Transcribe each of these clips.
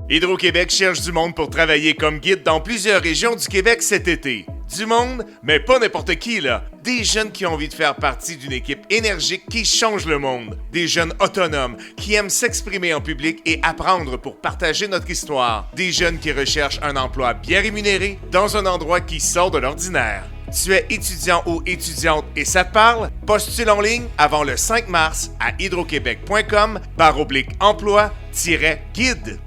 Hydro-Québec cherche du monde pour travailler comme guide dans plusieurs régions du Québec cet été. Du monde, mais pas n'importe qui là. Des jeunes qui ont envie de faire partie d'une équipe énergique qui change le monde. Des jeunes autonomes qui aiment s'exprimer en public et apprendre pour partager notre histoire. Des jeunes qui recherchent un emploi bien rémunéré dans un endroit qui sort de l'ordinaire. Tu es étudiant ou étudiante et ça te parle? Postule en ligne avant le 5 mars à hydroquebec.com/emploi-guide.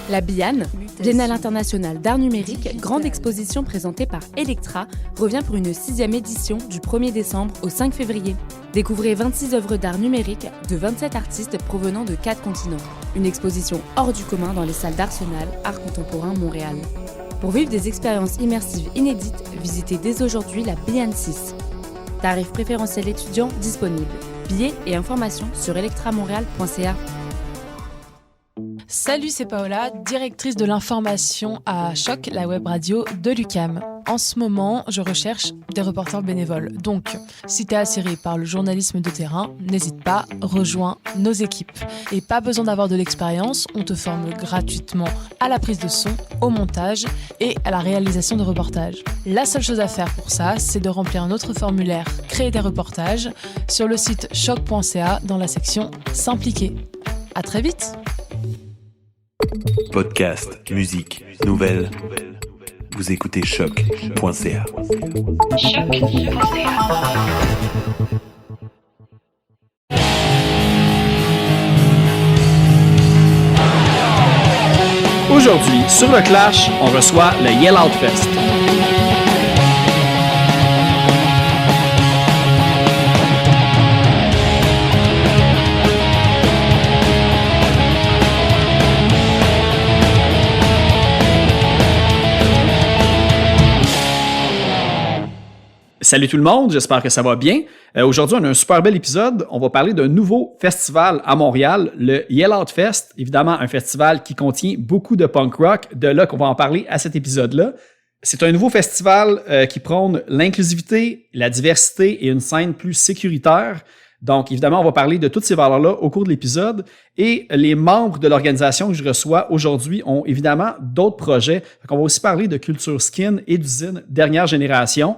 La Bienne, Biennale internationale d'art numérique, grande exposition présentée par Electra, revient pour une 6e édition du 1er décembre au 5 février. Découvrez 26 œuvres d'art numérique de 27 artistes provenant de 4 continents. Une exposition hors du commun dans les salles d'Arsenal, Art Contemporain Montréal. Pour vivre des expériences immersives inédites, visitez dès aujourd'hui la Bienne 6. Tarifs préférentiels étudiants disponibles. Billets et informations sur electramontréal.ca. Salut, c'est Paola, directrice de l'information à Choc, la web radio de l'UQAM. En ce moment, je recherche des reporters bénévoles. Donc, si t'es attiré par le journalisme de terrain, n'hésite pas, rejoins nos équipes. Et pas besoin d'avoir de l'expérience, on te forme gratuitement à la prise de son, au montage et à la réalisation de reportages. La seule chose à faire pour ça, c'est de remplir notre formulaire « Créer des reportages » sur le site choc.ca dans la section « S'impliquer ». À très vite! Podcast, musique, nouvelles. Vous écoutez choc.ca. Aujourd'hui, sur le Clash, on reçoit le Yell Out Fest. Salut tout le monde, j'espère que ça va bien. Aujourd'hui, on a un super bel épisode. On va parler d'un nouveau festival à Montréal, le Yell Out Fest. Évidemment, un festival qui contient beaucoup de punk rock. De là qu'on va en parler à cet épisode-là. C'est un nouveau festival qui prône l'inclusivité, la diversité et une scène plus sécuritaire. Donc, évidemment, on va parler de toutes ces valeurs-là au cours de l'épisode. Et les membres de l'organisation que je reçois aujourd'hui ont évidemment d'autres projets. On va aussi parler de Culture Skin et d'usine Dernière Génération.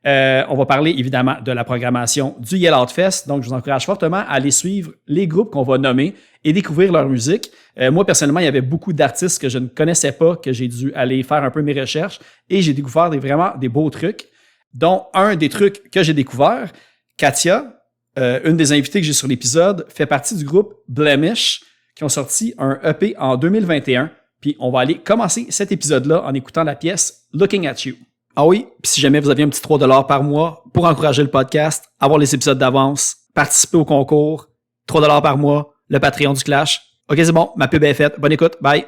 On va parler évidemment de la programmation du Yell Out Fest. Donc, je vous encourage fortement à aller suivre les groupes qu'on va nommer et découvrir leur musique. Moi, personnellement, il y avait beaucoup d'artistes que je ne connaissais pas, que j'ai dû aller faire un peu mes recherches et j'ai découvert vraiment des beaux trucs, dont un des trucs que j'ai découvert, Katia, une des invitées que j'ai sur l'épisode, fait partie du groupe Blemish qui ont sorti un EP en 2021. Puis, on va aller commencer cet épisode-là en écoutant la pièce Looking at You. Ah oui, puis si jamais vous aviez un petit 3$ par mois pour encourager le podcast, avoir les épisodes d'avance, participer au concours, 3$ par mois, le Patreon du Clash. Ok, c'est bon, ma pub est faite. Bonne écoute, bye!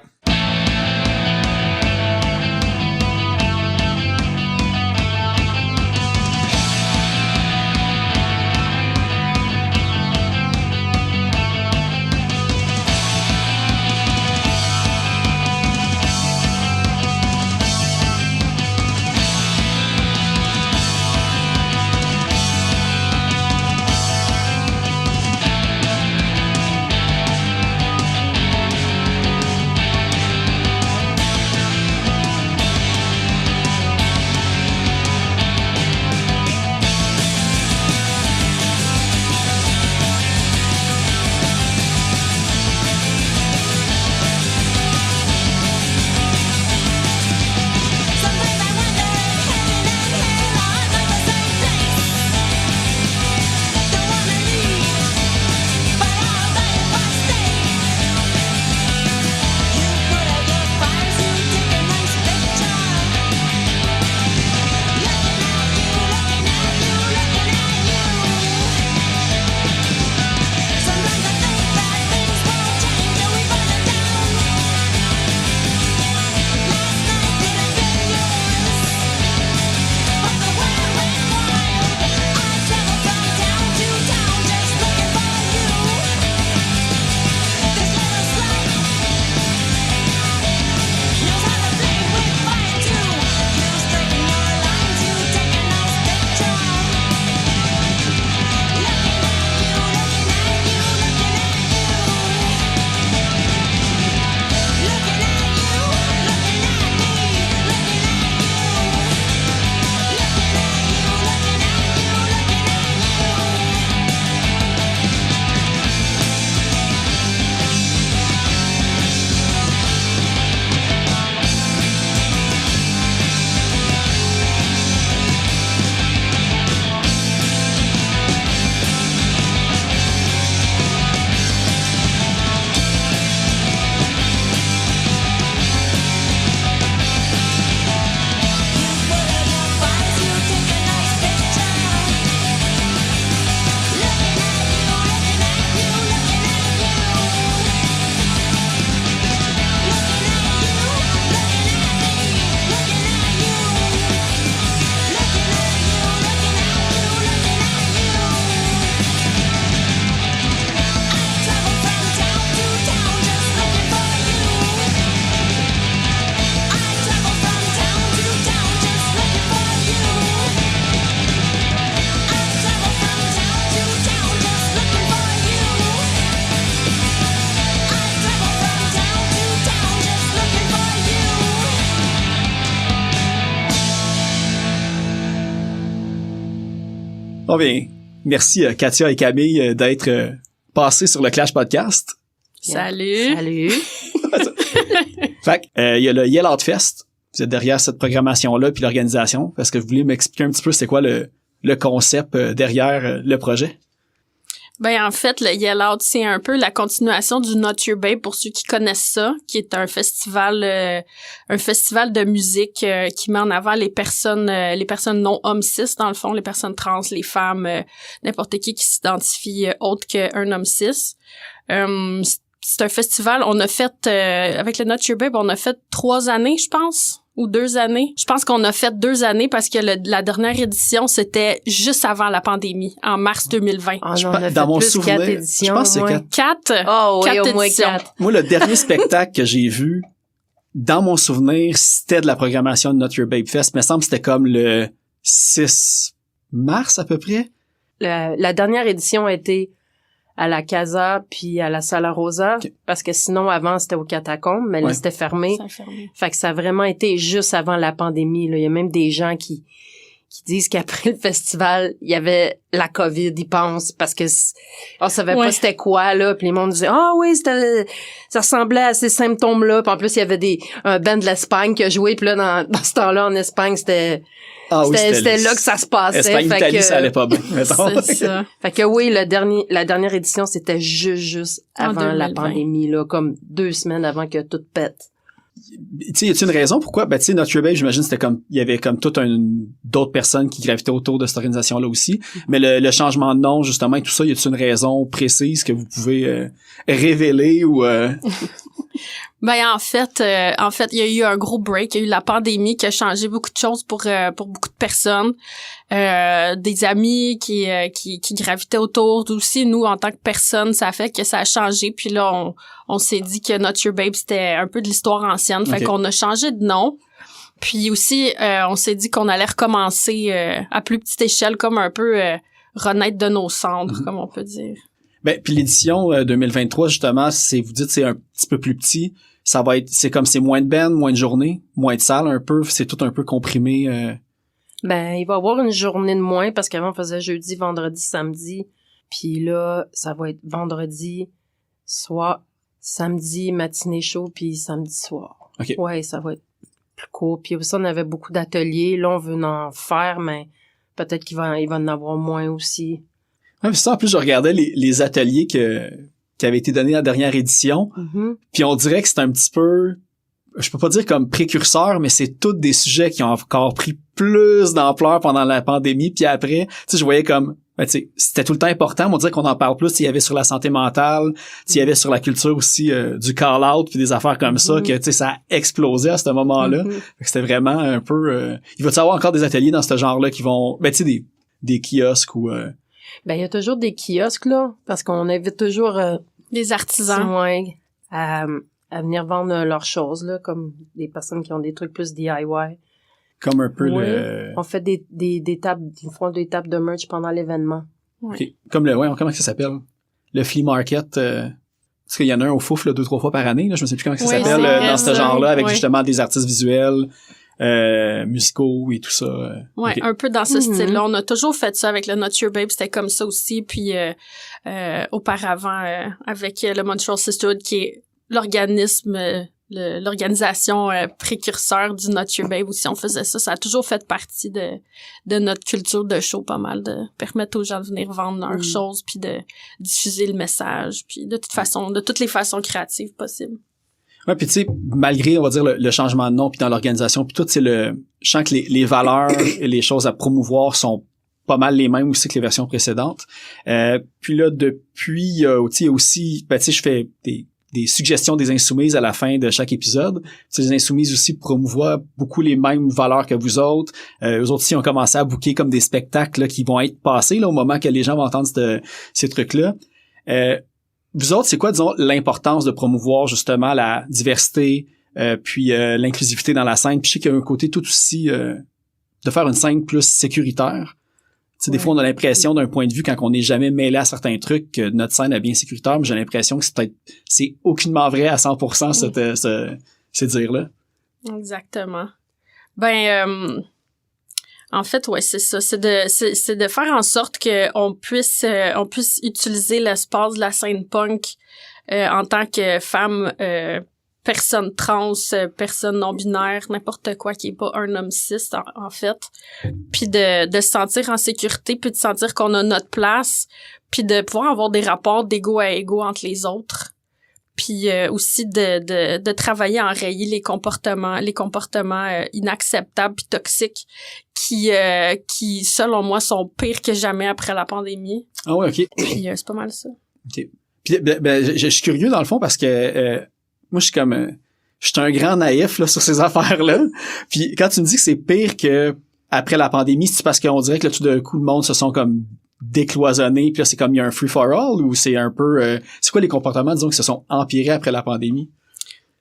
Bon bien, merci Katia et Camille d'être passés sur le Clash Podcast. Salut! Salut! Fait il y a le Yell Out Fest. Vous êtes derrière cette programmation-là puis l'organisation. Est-ce que vous voulez m'expliquer un petit peu c'est quoi le concept derrière le projet? Ben en fait, le Yell Out, c'est un peu la continuation du Not Your Babe pour ceux qui connaissent ça, qui est un festival de musique qui met en avant les personnes non homme cis dans le fond, les personnes trans, les femmes, n'importe qui s'identifie autre qu'un homme cis. C'est un festival, on a fait avec le Not Your Babe, on a fait 3 années, je pense. Ou 2 années. Je pense qu'on a fait 2 années parce que la dernière édition, c'était juste avant la pandémie, en mars 2020. Ah, non, on a fait dans mon plus souvenir, 4 éditions. je pense que c'est 4. 4? Oh oui, 4 au moins éditions. 4. Moi, le dernier spectacle que j'ai vu, dans mon souvenir, c'était de la programmation de Not Your Babe Fest. Il me semble que c'était comme le 6 mars à peu près. La dernière édition a été à la Casa puis à la Sala Rosa, parce que sinon, avant, c'était au Catacombes, mais là, c'était fermé. Ça a fermé. Fait que ça a vraiment été juste avant la pandémie, là. Il y a même des gens qui disent qu'après le festival, il y avait la COVID, ils pensent, parce que on savait pas c'était quoi, là, puis les monde disait oui, ça ressemblait à ces symptômes-là, puis en plus, il y avait un band de l'Espagne qui a joué, puis là, dans ce temps-là, en Espagne, c'était là que ça se passait. Espagne-Italie, ça allait pas bien, mettons. C'est ça. Fait que oui, la dernière édition, c'était juste En avant la 2020. pandémie, là, comme 2 semaines avant que tout pète. Tu sais, y a-t-il une raison pourquoi? Ben, tu sais, Not Your Babe, j'imagine, c'était comme, il y avait comme d'autres personnes qui gravitaient autour de cette organisation-là aussi. Mais le changement de nom, justement, et tout ça, y a-t-il une raison précise que vous pouvez révéler ou Ben en fait, il y a eu un gros break, il y a eu la pandémie qui a changé beaucoup de choses pour beaucoup de personnes, des amis qui gravitaient autour, aussi nous en tant que personnes, ça a fait que ça a changé. Puis là, on s'est dit que Not Your Babe c'était un peu de l'histoire ancienne, fait qu'on a changé de nom. Puis aussi, on s'est dit qu'on allait recommencer à plus petite échelle, comme un peu renaître de nos cendres, comme on peut dire. Ben, puis l'édition 2023, justement, vous dites c'est un petit peu plus petit, c'est moins de bands, moins de journées, moins de salles un peu, c'est tout un peu comprimé. Ben, il va y avoir une journée de moins, parce qu'avant, on faisait jeudi, vendredi, samedi. Puis là, ça va être vendredi, soir, samedi, matinée chaud, puis samedi soir. OK. Ouais, ça va être plus court. Puis aussi, on avait beaucoup d'ateliers. Là, on veut en faire, mais peut-être qu'il va en avoir moins aussi. Ouais, puis ça, en plus, je regardais les ateliers qui avaient été donnés à la dernière édition. Mm-hmm. Puis on dirait que c'est un petit peu, je peux pas dire comme précurseur, mais c'est tous des sujets qui ont encore pris plus d'ampleur pendant la pandémie. Puis après, tu sais, je voyais comme, ben, tu sais, c'était tout le temps important. On dirait qu'on en parle plus. Il y avait sur la santé mentale, il y avait sur la culture aussi du call-out, puis des affaires comme ça, que tu sais, ça a explosé à ce moment-là. Fait que c'était vraiment un peu... il va y avoir encore des ateliers dans ce genre-là qui vont... Ben, tu sais, des kiosques ou... Ben, il y a toujours des kiosques, là, parce qu'on invite toujours Les artisans. à venir vendre leurs choses, là, comme des personnes qui ont des trucs plus DIY. Comme un peu On fait des tables, ils font des tables de merch pendant l'événement. Okay. Comme comment ça s'appelle? Le flea market, parce qu'il y en a un au Fouf, là, 2-3 fois par année, là, je me sais plus comment ça s'appelle, dans ce genre-là, avec justement des artistes visuels, musicaux et tout ça. Ouais, okay. Un peu dans ce style-là. On a toujours fait ça avec le Not Your Babe, c'était comme ça aussi. Puis auparavant, avec le Montreal Sisterhood, qui est l'organisme, l'organisation précurseur du Not Your Babe aussi, on faisait ça. Ça a toujours fait partie de notre culture de show, pas mal, de permettre aux gens de venir vendre leurs choses, puis de diffuser le message, puis de toutes les façons créatives possibles. Ouais, puis tu sais, malgré, on va dire, le changement de nom, puis dans l'organisation, puis tout, c'est je sens que les valeurs et les choses à promouvoir sont pas mal les mêmes aussi que les versions précédentes. Puis là, depuis, il y a aussi, ben tu sais, je fais des suggestions des Insoumises à la fin de chaque épisode. T'sais, les Insoumises aussi promouvoient beaucoup les mêmes valeurs que vous autres. Eux autres aussi ont commencé à booker comme des spectacles là, qui vont être passés là, au moment que les gens vont entendre ces trucs-là. Vous autres, c'est quoi, disons, l'importance de promouvoir justement la diversité puis l'inclusivité dans la scène? Puis je sais qu'il y a un côté tout aussi de faire une scène plus sécuritaire. T'sais, des fois, on a l'impression d'un point de vue, quand on n'est jamais mêlé à certains trucs, que notre scène est bien sécuritaire, mais j'ai l'impression que c'est aucunement vrai à 100% ces dires-là. Exactement. Ben, En fait, ouais, c'est ça. C'est de faire en sorte que on puisse utiliser l'espace de la scène punk en tant que femme, personne trans, personne non binaire, n'importe quoi qui est pas un homme cis en fait. Puis de se sentir en sécurité, puis de sentir qu'on a notre place, puis de pouvoir avoir des rapports d'égo à égo entre les autres. Puis aussi de travailler à enrayer les comportements inacceptables puis toxiques qui selon moi sont pires que jamais après la pandémie. Ah ouais, OK. Puis c'est pas mal ça. OK. Puis je suis curieux dans le fond parce que moi je suis un grand naïf là sur ces affaires-là. Puis quand tu me dis que c'est pire que après la pandémie, c'est parce qu'on dirait que là, tout d'un coup le monde se sont comme décloisonnés, puis là c'est comme il y a un free for all, ou c'est un peu c'est quoi les comportements disons qui se sont empirés après la pandémie?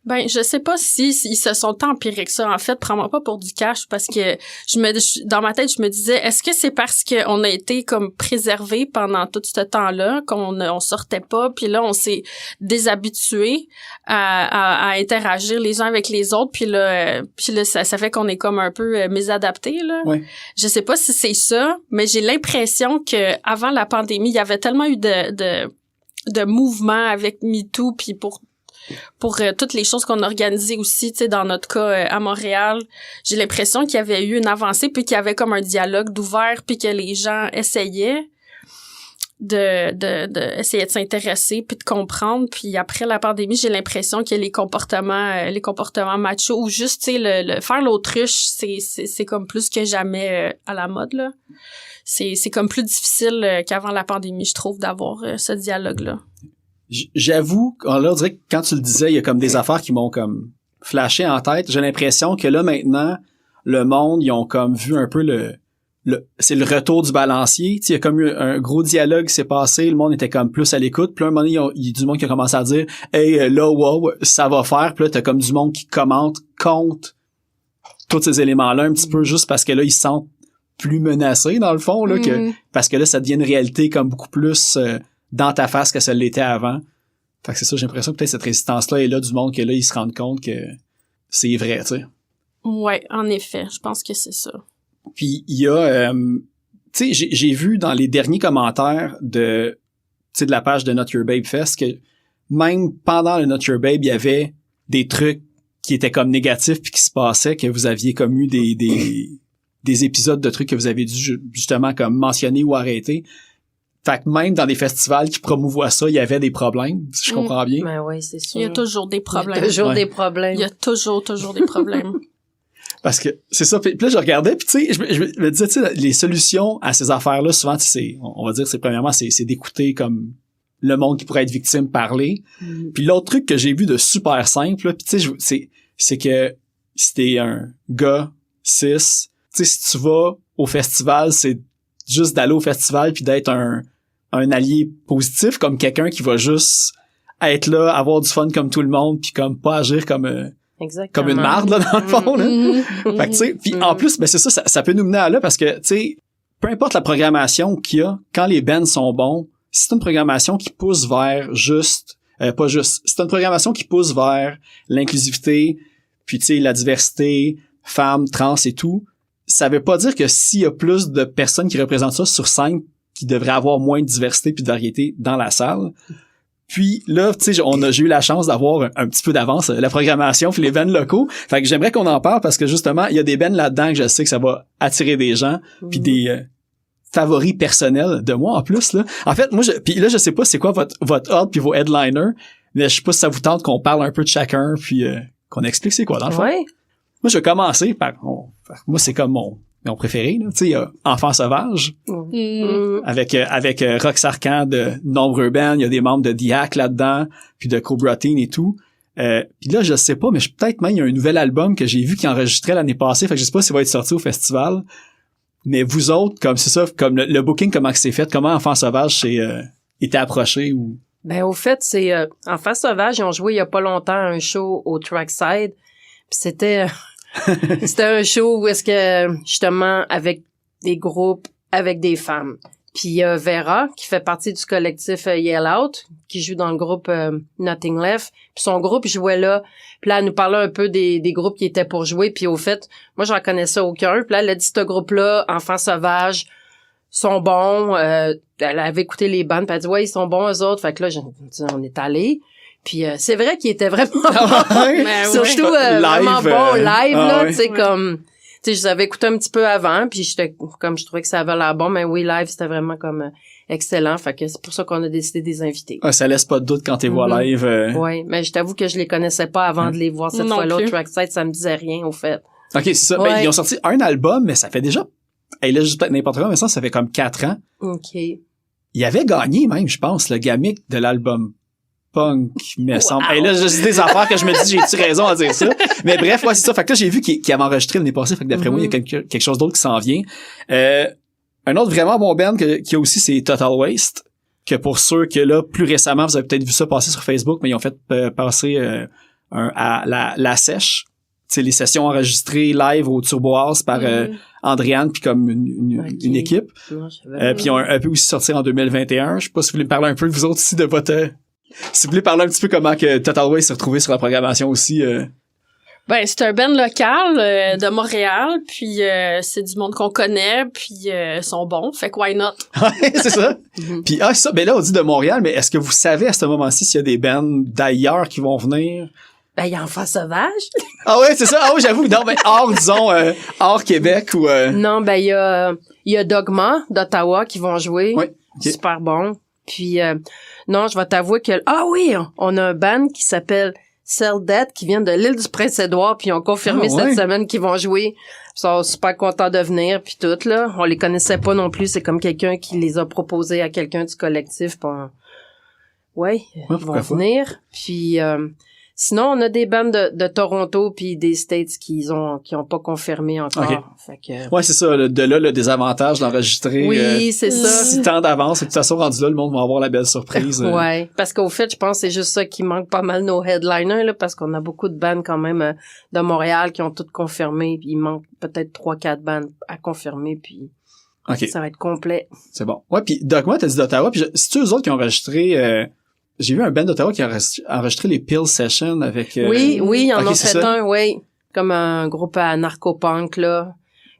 Ben, je sais pas si ils se sont empirés que ça. En fait, prends-moi pas pour du cash parce que dans ma tête, je me disais, est-ce que c'est parce qu'on a été comme préservés pendant tout ce temps-là, qu'on sortait pas, puis là, on s'est déshabitués à interagir les uns avec les autres, puis là ça fait qu'on est comme un peu mésadaptés, là. Ouais. Je sais pas si c'est ça, mais j'ai l'impression que avant la pandémie, il y avait tellement eu de mouvements avec MeToo, puis pour toutes les choses qu'on a organisées aussi, tu sais, dans notre cas à Montréal, j'ai l'impression qu'il y avait eu une avancée, puis qu'il y avait comme un dialogue d'ouvert, puis que les gens essayaient essayer de s'intéresser, puis de comprendre. Puis après la pandémie, j'ai l'impression que les comportements machos, ou juste, tu sais, le faire l'autruche, c'est comme plus que jamais à la mode, là. C'est comme plus difficile qu'avant la pandémie, je trouve, d'avoir ce dialogue-là. J'avoue, là, on dirait que quand tu le disais, il y a comme des affaires qui m'ont comme flashé en tête. J'ai l'impression que là, maintenant, le monde, ils ont comme vu un peu c'est le retour du balancier. Tu sais, il y a comme eu un gros dialogue qui s'est passé, le monde était comme plus à l'écoute. Puis là, à un moment donné, il y a du monde qui a commencé à dire « Hey, là, wow, ça va faire. » Puis là, t'as comme du monde qui commente contre tous ces éléments-là un petit peu, juste parce que là, ils se sentent plus menacés, dans le fond, là, parce que là, ça devient une réalité comme beaucoup plus dans ta face que ça l'était avant. Fait que c'est ça, j'ai l'impression que peut-être cette résistance-là est là du monde que là, ils se rendent compte que c'est vrai, tu sais. Ouais, en effet, je pense que c'est ça. Puis il y a, tu sais, j'ai vu dans les derniers commentaires de la page de Not Your Babe Fest que même pendant le Not Your Babe, il y avait des trucs qui étaient comme négatifs puis qui se passaient, que vous aviez comme eu des épisodes de trucs que vous avez dû justement comme mentionner ou arrêter. Fait que même dans des festivals qui promouvoient ça, il y avait des problèmes, si je comprends bien. Ben oui, c'est sûr. Il y a toujours des problèmes. Il y a toujours des problèmes. Il y a toujours des problèmes. Parce que c'est ça. Puis là, je regardais, puis tu sais, je me disais, tu sais, les solutions à ces affaires-là, souvent, on va dire, c'est premièrement, c'est d'écouter comme le monde qui pourrait être victime parler. Puis l'autre truc que j'ai vu de super simple, puis tu sais, c'est que si t'es un gars cis, tu sais, si tu vas au festival, c'est juste d'aller au festival puis d'être un allié positif, comme quelqu'un qui va juste être là, avoir du fun comme tout le monde, puis comme pas agir comme une marde là dans le fond là. Fait que tu sais, puis en plus ben c'est ça peut nous mener à là parce que tu sais, peu importe la programmation qu'il y a, quand les bands sont bons, c'est une programmation qui pousse vers c'est une programmation qui pousse vers l'inclusivité, puis tu sais la diversité, femmes, trans et tout. Ça veut pas dire que s'il y a plus de personnes qui représentent ça sur scène, qu'il devrait avoir moins de diversité puis de variété dans la salle. Puis là, tu sais, j'ai eu la chance d'avoir un petit peu d'avance la programmation puis les bands locaux. Fait que j'aimerais qu'on en parle parce que justement, il y a des bands là-dedans que je sais que ça va attirer des gens puis des favoris personnels de moi en plus là. En fait, moi puis là je sais pas c'est quoi votre ordre puis vos headliners, mais je sais pas si ça vous tente qu'on parle un peu de chacun puis qu'on explique c'est quoi dans le fond. Ouais. Moi, je vais commencer par moi c'est comme mon préféré là, tu sais, il y a Enfants sauvages avec Rox Arcan de Nombreux Bands, il y a des membres de Diac là-dedans, puis de Cobra Teen et tout. Puis là, je sais pas, mais peut-être même il y a un nouvel album que j'ai vu qui enregistrait l'année passée, fait que je sais pas s'il va être sorti au festival. Mais vous autres, comme c'est ça, comme le booking, comment que c'est fait, comment Enfants sauvages était approché ou... Ben au fait, c'est Enfants sauvages, ils ont joué il y a pas longtemps un show au Trackside. Puis c'était un show où est-ce que justement avec des groupes avec des femmes. Puis il y a Vera, qui fait partie du collectif Yell Out, qui joue dans le groupe Nothing Left. Puis son groupe jouait là. Puis là, elle nous parlait un peu des groupes qui étaient pour jouer. Puis au fait, moi, j'en connaissais aucun. Puis là, elle a dit, ce groupe-là, Enfants Sauvages, sont bons. Elle avait écouté les bandes. Puis elle a dit, ouais, ils sont bons, eux autres. Fait que là, on est allés. Puis c'est vrai qu'il était vraiment bon. Surtout vraiment bon live, là. Tu sais, comme... Tu sais, je les avais écoutés un petit peu avant, puis je trouvais que ça avait l'air bon, mais oui, live, c'était vraiment comme excellent. Fait que c'est pour ça qu'on a décidé de les inviter. Ah, ça laisse pas de doute quand t'es vois live. Oui, mais je t'avoue que je les connaissais pas avant de les voir cette fois-là. Trackside, ça me disait rien, au fait. OK, c'est ça. Ouais. Ben, ils ont sorti un album, mais ça fait déjà... Hey, là, juste peut-être n'importe quoi, mais ça fait comme 4 ans. OK. Il avait gagné même, je pense, le gamic de l'album Punk, me semble. Hey, là, j'ai des affaires que je me dis, j'ai-tu raison à dire ça? Mais bref, ouais, c'est ça. Fait que là, j'ai vu qu'il avait enregistré l'année passée. Fait que d'après moi, il y a quelque chose d'autre qui s'en vient. Un autre vraiment bon band qu'il y a aussi, c'est Total Waste. Que pour ceux que là, plus récemment, vous avez peut-être vu ça passer sur Facebook, mais ils ont fait passer à la sèche. Tu sais, les sessions enregistrées live au Turbo House par Andréane puis comme une équipe. Non, puis ils ont un peu aussi sorti en 2021. Je sais pas si vous voulez me parler un peu, vous autres, ici, de votre... Si vous voulez parler un petit peu comment que Total Waste s'est retrouvé sur la programmation aussi. Ben, c'est un band local de Montréal, puis c'est du monde qu'on connaît, puis ils sont bons, fait que why not? Ouais, c'est ça. Puis ça, ben là, on dit de Montréal, mais est-ce que vous savez à ce moment-ci s'il y a des bands d'ailleurs qui vont venir? Ben, il y a Enfants Sauvages. Ah ouais, c'est ça. Ah oui, j'avoue. Non, ben, disons, hors Québec ou... Non, ben, il y a Dogma d'Ottawa qui vont jouer. Oui. Okay. Super bon. Puis, non, je vais t'avouer que... Ah oui, on a un band qui s'appelle Cell Dead qui vient de l'île du Prince-Édouard, puis ils ont confirmé cette semaine qu'ils vont jouer. Ils sont super contents de venir, puis tout, là. On les connaissait pas non plus. C'est comme quelqu'un qui les a proposés à quelqu'un du collectif. Ils vont venir. Puis... sinon, on a des bandes de Toronto puis des States qui ont pas confirmé encore. Okay. Fait que... Ouais, c'est ça. De là, le désavantage d'enregistrer. Oui, c'est ça. Si tant d'avance. Et de toute façon, rendu là, le monde va avoir la belle surprise. Ouais. Parce qu'au fait, je pense que c'est juste ça qui manque pas mal nos headliners, là, parce qu'on a beaucoup de bandes quand même de Montréal qui ont toutes confirmé. Puis il manque peut-être 3-4 bandes à confirmer. Puis ça va être complet. C'est bon. Ouais, puis Dogma, t'as dit d'Ottawa. Puis c'est-tu eux autres qui ont enregistré... J'ai vu un band d'Ottawa qui a enregistré les Pill Sessions avec... Oui, ils en ont fait un, oui. Comme un groupe à narcopunk, là.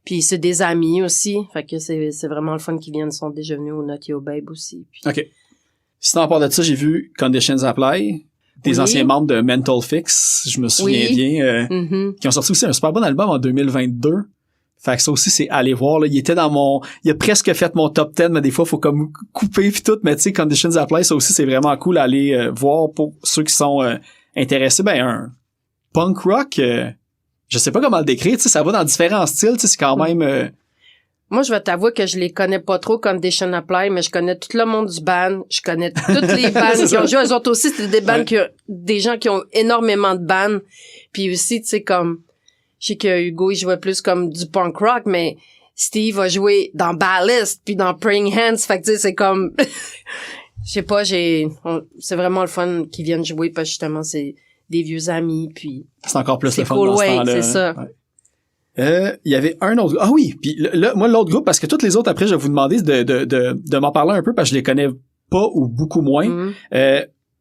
Puis c'est des amis aussi. Fait que c'est vraiment le fun qu'ils viennent. Ils sont déjà venus au Not Your Babe aussi. Puis... OK. Sinon, à part de ça, j'ai vu Conditions Apply, des anciens membres de Mental Fix, je me souviens bien, qui ont sorti aussi un super bon album en 2022. Fait que ça aussi, c'est aller voir, là. Il a presque fait mon top 10, mais des fois, faut comme couper pis tout. Mais tu sais, Conditions Apply, ça aussi, c'est vraiment cool à aller voir pour ceux qui sont intéressés. Ben, un punk rock, je sais pas comment le décrire, tu sais, ça va dans différents styles, tu sais, c'est quand même... Moi, je vais t'avouer que je les connais pas trop comme Conditions Apply, mais je connais tout le monde du band. Je connais toutes les bandes qui ont joué. Eux autres aussi, c'est des bandes des gens qui ont énormément de bandes. Puis aussi, tu sais, comme... Je sais que Hugo, il jouait plus comme du punk rock, mais Steve a joué dans Ballast puis dans Praying Hands. Fait que tu sais, c'est comme... Je sais pas, c'est vraiment le fun qu'ils viennent jouer parce que justement, c'est des vieux amis, puis... C'est encore plus le fun cool, dans ce temps-là. c'est ça. Ouais. Il y avait un autre... Ah oui, puis là, moi, l'autre groupe, parce que toutes les autres, après, je vais vous demander de m'en parler un peu parce que je les connais pas ou beaucoup moins.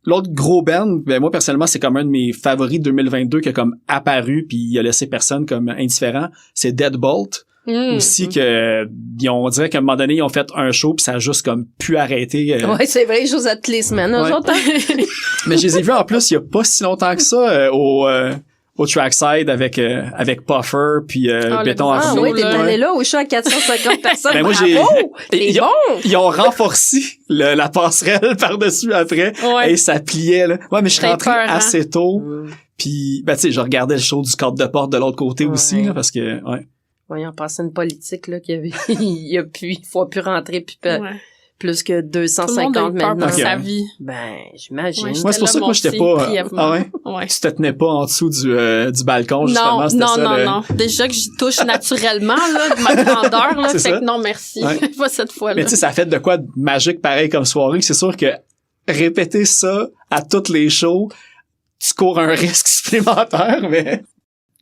L'autre gros band, ben moi personnellement, c'est comme un de mes favoris de 2022 qui a comme apparu puis il a laissé personne comme indifférent, c'est Deadbolt. Aussi que on dirait qu'à un moment donné, ils ont fait un show puis ça a juste comme pu arrêter. Ouais, c'est vrai, chose à toutes les semaines, eux autres. Mais je les ai vus en plus il y a pas si longtemps que ça au Trackside avec Puffer puis Béton Arnaud. Ah oui, t'es allé là au show à 450 personnes. Ben moi, bravo! C'est bon! Ils ont renforcé la passerelle par-dessus après et ça pliait là. Ouais, mais je suis rentré assez tôt. Puis ben tu sais, je regardais le show du cadre de porte de l'autre côté aussi là, parce que Voyons, passer une politique là qu'il y avait il faut plus rentrer puis plus que 250 maintenant. Pour sa vie. Ben, j'imagine. Ouais, c'est pour ça que moi j'étais pas tu te tenais pas en dessous du balcon justement, non. Déjà que j'y touche naturellement là de ma grandeur là, fait que non merci. Pas cette fois-là. Mais tu sais ça fait de quoi de magique pareil comme soirée, c'est sûr que répéter ça à toutes les shows, tu cours un risque supplémentaire mais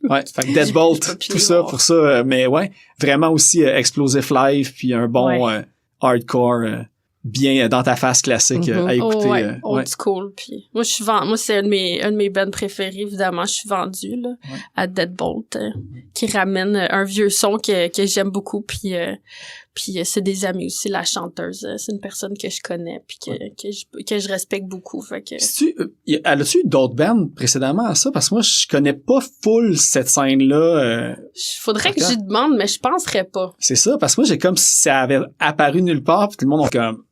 fait que Deadbolt, tout ça pour ça mais vraiment aussi Explosive Live puis un bon hardcore, bien dans ta face classique à écouter. Old school. Puis moi, c'est un de mes bands préférés, évidemment. Je suis vendue là, à Deadbolt, qui ramène un vieux son que j'aime beaucoup. Puis c'est des amis aussi, la chanteuse. C'est une personne que je connais puis que je respecte beaucoup. Fait que... As-tu eu d'autres bands précédemment à ça? Parce que moi, je connais pas full cette scène-là. Faudrait que j'y demande, mais je penserais pas. C'est ça, parce que moi, j'ai comme si ça avait apparu nulle part puis tout le monde a comme...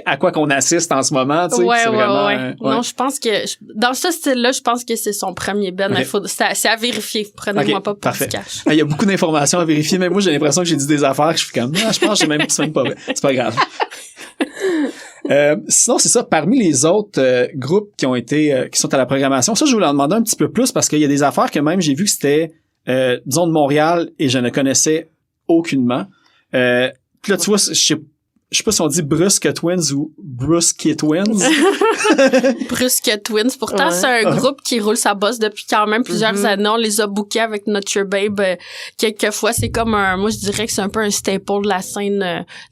à quoi qu'on assiste en ce moment, tu sais. Ouais. Non, je pense que dans ce style-là, je pense que c'est son premier band. C'est à vérifier. Prenez-moi pas pour du cash. Il y a beaucoup d'informations à vérifier, mais moi j'ai l'impression que j'ai dit des affaires que je suis comme je pense que c'est même pas vrai. C'est pas grave. Sinon, c'est ça, parmi les autres groupes qui sont à la programmation, ça je voulais en demander un petit peu plus parce qu'il y a des affaires que même j'ai vu que c'était disons de Montréal et je ne connaissais aucunement. Puis là tu vois, je sais pas si on dit Brusque Twins ou Brusque Twins. Brusque Twins. Pourtant, c'est un groupe qui roule sa bosse depuis quand même plusieurs années. On les a bookés avec Notre Babe. Quelquefois, c'est comme moi, je dirais que c'est un peu un staple de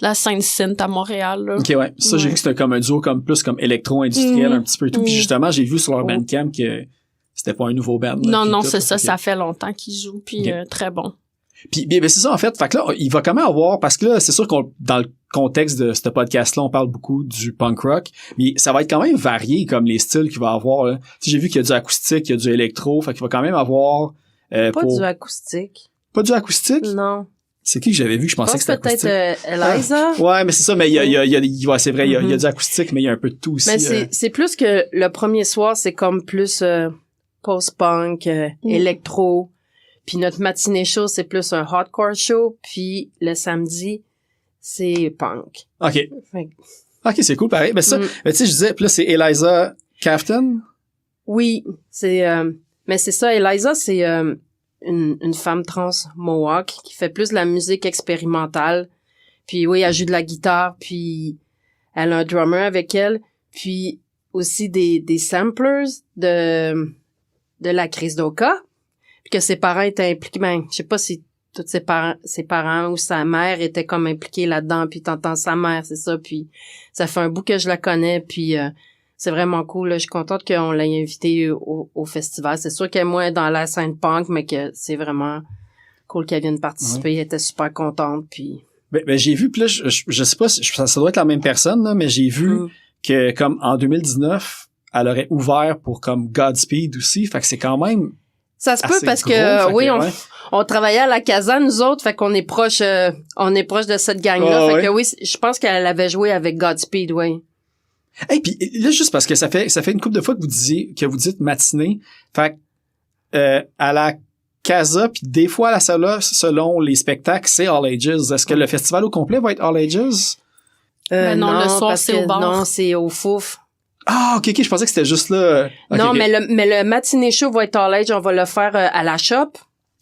la scène synth à Montréal, là. OK, ouais. Ça, j'ai vu que c'était comme un duo plus comme électro-industriel, un petit peu et tout. Puis justement, j'ai vu sur leur bandcamp que c'était pas un nouveau band. Non, c'est ça. Ça fait longtemps qu'ils jouent. Puis très bon. Puis ben, c'est ça en fait. Fait que là, il va quand même avoir, parce que là, c'est sûr qu'on dans le contexte de ce podcast-là, on parle beaucoup du punk rock, mais ça va être quand même varié comme les styles qu'il va avoir. Là. J'ai vu qu'il y a du acoustique, il y a du électro, fait qu'il va quand même avoir du acoustique. Pas du acoustique? Non. C'est qui que j'avais vu que je pensais que c'était acoustique? Peut-être Eliza. Ouais, mais c'est ça, mais c'est vrai, il y a du acoustique, mais il y a un peu de tout aussi. Mais c'est plus que le premier soir, c'est comme plus post-punk, électro. Puis notre matinée show, c'est plus un hardcore show. Puis le samedi, c'est punk. OK. OK, c'est cool, pareil. Ben ça, tu sais, je disais, puis là, c'est Eliza Kaftan. Oui, mais c'est ça, Eliza, c'est une femme trans Mohawk qui fait plus de la musique expérimentale. Puis oui, elle joue de la guitare, puis elle a un drummer avec elle. Puis aussi des samplers de la crise d'Oka. Puis que ses parents étaient impliqués, ben, je sais pas si tous ses parents ou sa mère étaient comme impliqués là-dedans, puis t'entends sa mère, c'est ça, puis ça fait un bout que je la connais, puis c'est vraiment cool, là. Je suis contente qu'on l'ait invitée au festival. C'est sûr qu'elle est moins dans la scène punk, mais que c'est vraiment cool qu'elle vienne participer. Elle était super contente, puis... Ben j'ai vu, puis là, je sais pas, ça doit être la même personne, là, mais j'ai vu que, comme, en 2019, elle aurait ouvert pour, comme, Godspeed aussi, fait que c'est quand même... Ça se peut parce que oui, on travaillait à la Casa, nous autres, fait qu'on est proche de cette gang-là. Fait que oui, je pense qu'elle avait joué avec Godspeed, oui. Hey, puis là, juste parce que ça fait une couple de fois que vous dites matinée. Fait que à la Casa, puis des fois à la Sala, selon les spectacles, c'est All Ages. Est-ce que le festival au complet va être All Ages? Non, le soir, c'est au bar. Non, c'est au Fouf. Ah, ok, je pensais que c'était juste là. Okay, non, mais le matinée show va être All Age, on va le faire à la shop.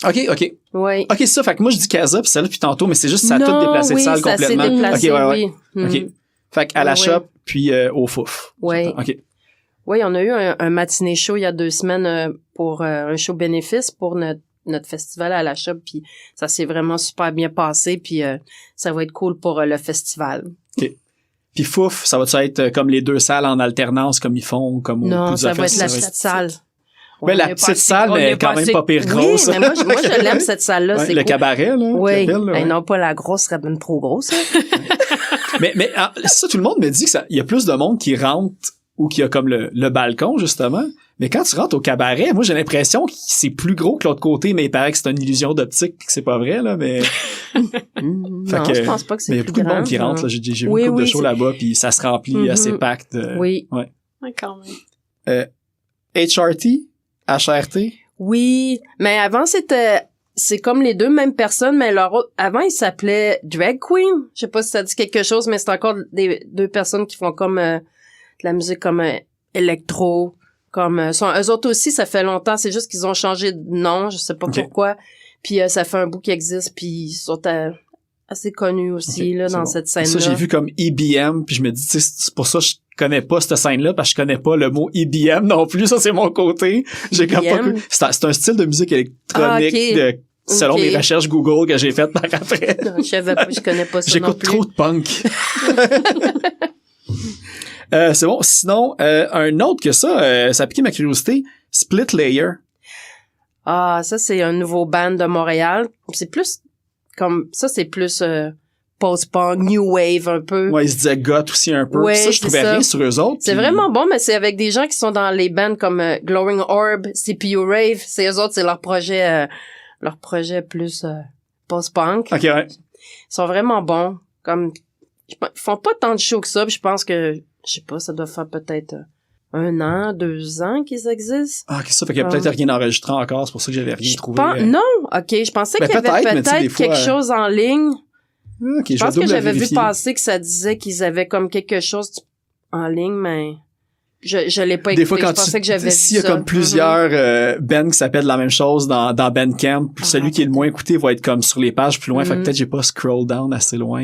OK. Oui. OK, c'est ça, fait que moi je dis Casa puis celle-là puis tantôt, mais c'est juste ça a tout déplacé de salle complètement. Ça s'est déplacé, oui. OK. Fait qu'à la shop puis au Fouf. Oui. OK. Oui, on a eu un matinée show il y a 2 semaines pour un show bénéfice pour notre festival à la shop, puis ça s'est vraiment super bien passé, puis ça va être cool pour le festival. OK. Puis Fouf, ça va-tu être comme les 2 salles en alternance comme ils font comme non, ça va être la petite salle. Ouais, la petite salle, mais quand même pas pire grosse. Oui, mais moi je l'aime cette salle-là. C'est le cabaret, là. Oui, mais non, pas la grosse, serait bien trop grosse. mais ça, tout le monde me dit que il y a plus de monde qui rentre ou qui a comme le balcon, justement. Mais quand tu rentres au cabaret, moi, j'ai l'impression que c'est plus gros que l'autre côté, mais il paraît que c'est une illusion d'optique, que c'est pas vrai, là, mais... non, je pense pas que c'est plus grand. Mais il y a beaucoup de monde qui rentre, là. J'ai vu une couple de shows là-bas, puis ça se remplit assez packed. Oui. Ouais. Quand même. HRT? Oui, mais avant, c'est comme les 2 mêmes personnes, mais avant, ils s'appelaient Drag Queen. Je sais pas si ça dit quelque chose, mais c'est encore des 2 personnes qui font comme de la musique comme électro, comme eux autres aussi, ça fait longtemps, c'est juste qu'ils ont changé de nom, je sais pas pourquoi. Puis ça fait un bout qu'ils existent, puis ils sont assez connus aussi là dans cette scène-là. Ça, j'ai vu comme EBM, puis je me dis, c'est pour ça que je connais pas cette scène-là, parce que je connais pas le mot EBM non plus, ça c'est mon côté. J'ai comme pas c'est un style de musique électronique selon Ok. les recherches Google que j'ai faites par après. Non, je connais pas ça non J'écoute plus. trop de punk. C'est bon. Sinon, un autre que ça a piqué ma curiosité, Split Layer. Ah, ça, c'est un nouveau band de Montréal. C'est plus c'est plus post-punk, new wave un peu. Ouais, ils se disaient goth aussi un peu. Ouais, Puis ça, je c'est trouvais ça. rien sur eux autres. C'est puis- vraiment bon, mais c'est avec des gens qui sont dans les bands comme Glowing Orb, CPU Rave. C'est eux autres, c'est leur projet plus post-punk. Ok, ouais. Ils sont vraiment bons. Ils font pas tant de shows que ça, puis je pense que, je sais pas, ça doit faire peut-être 1 an, 2 ans qu'ils existent. Ah, ok, ça fait qu'il y a peut-être rien enregistré encore. C'est pour ça que j'avais rien trouvé. Non, ok, je pensais Ben, qu'il y avait peut-être, mais tu sais, des peut-être fois, quelque chose en ligne. Ok, Je pense vais que double j'avais vu vérifier. passer que ça disait qu'ils avaient comme quelque chose en ligne, mais je l'ai pas écouté. Des fois, quand je pensais que j'avais s'il y a vu ça. comme plusieurs bands qui s'appellent la même chose dans Bandcamp, celui qui est le moins écouté va être comme sur les pages plus loin. Fait que peut-être j'ai pas scroll down assez loin.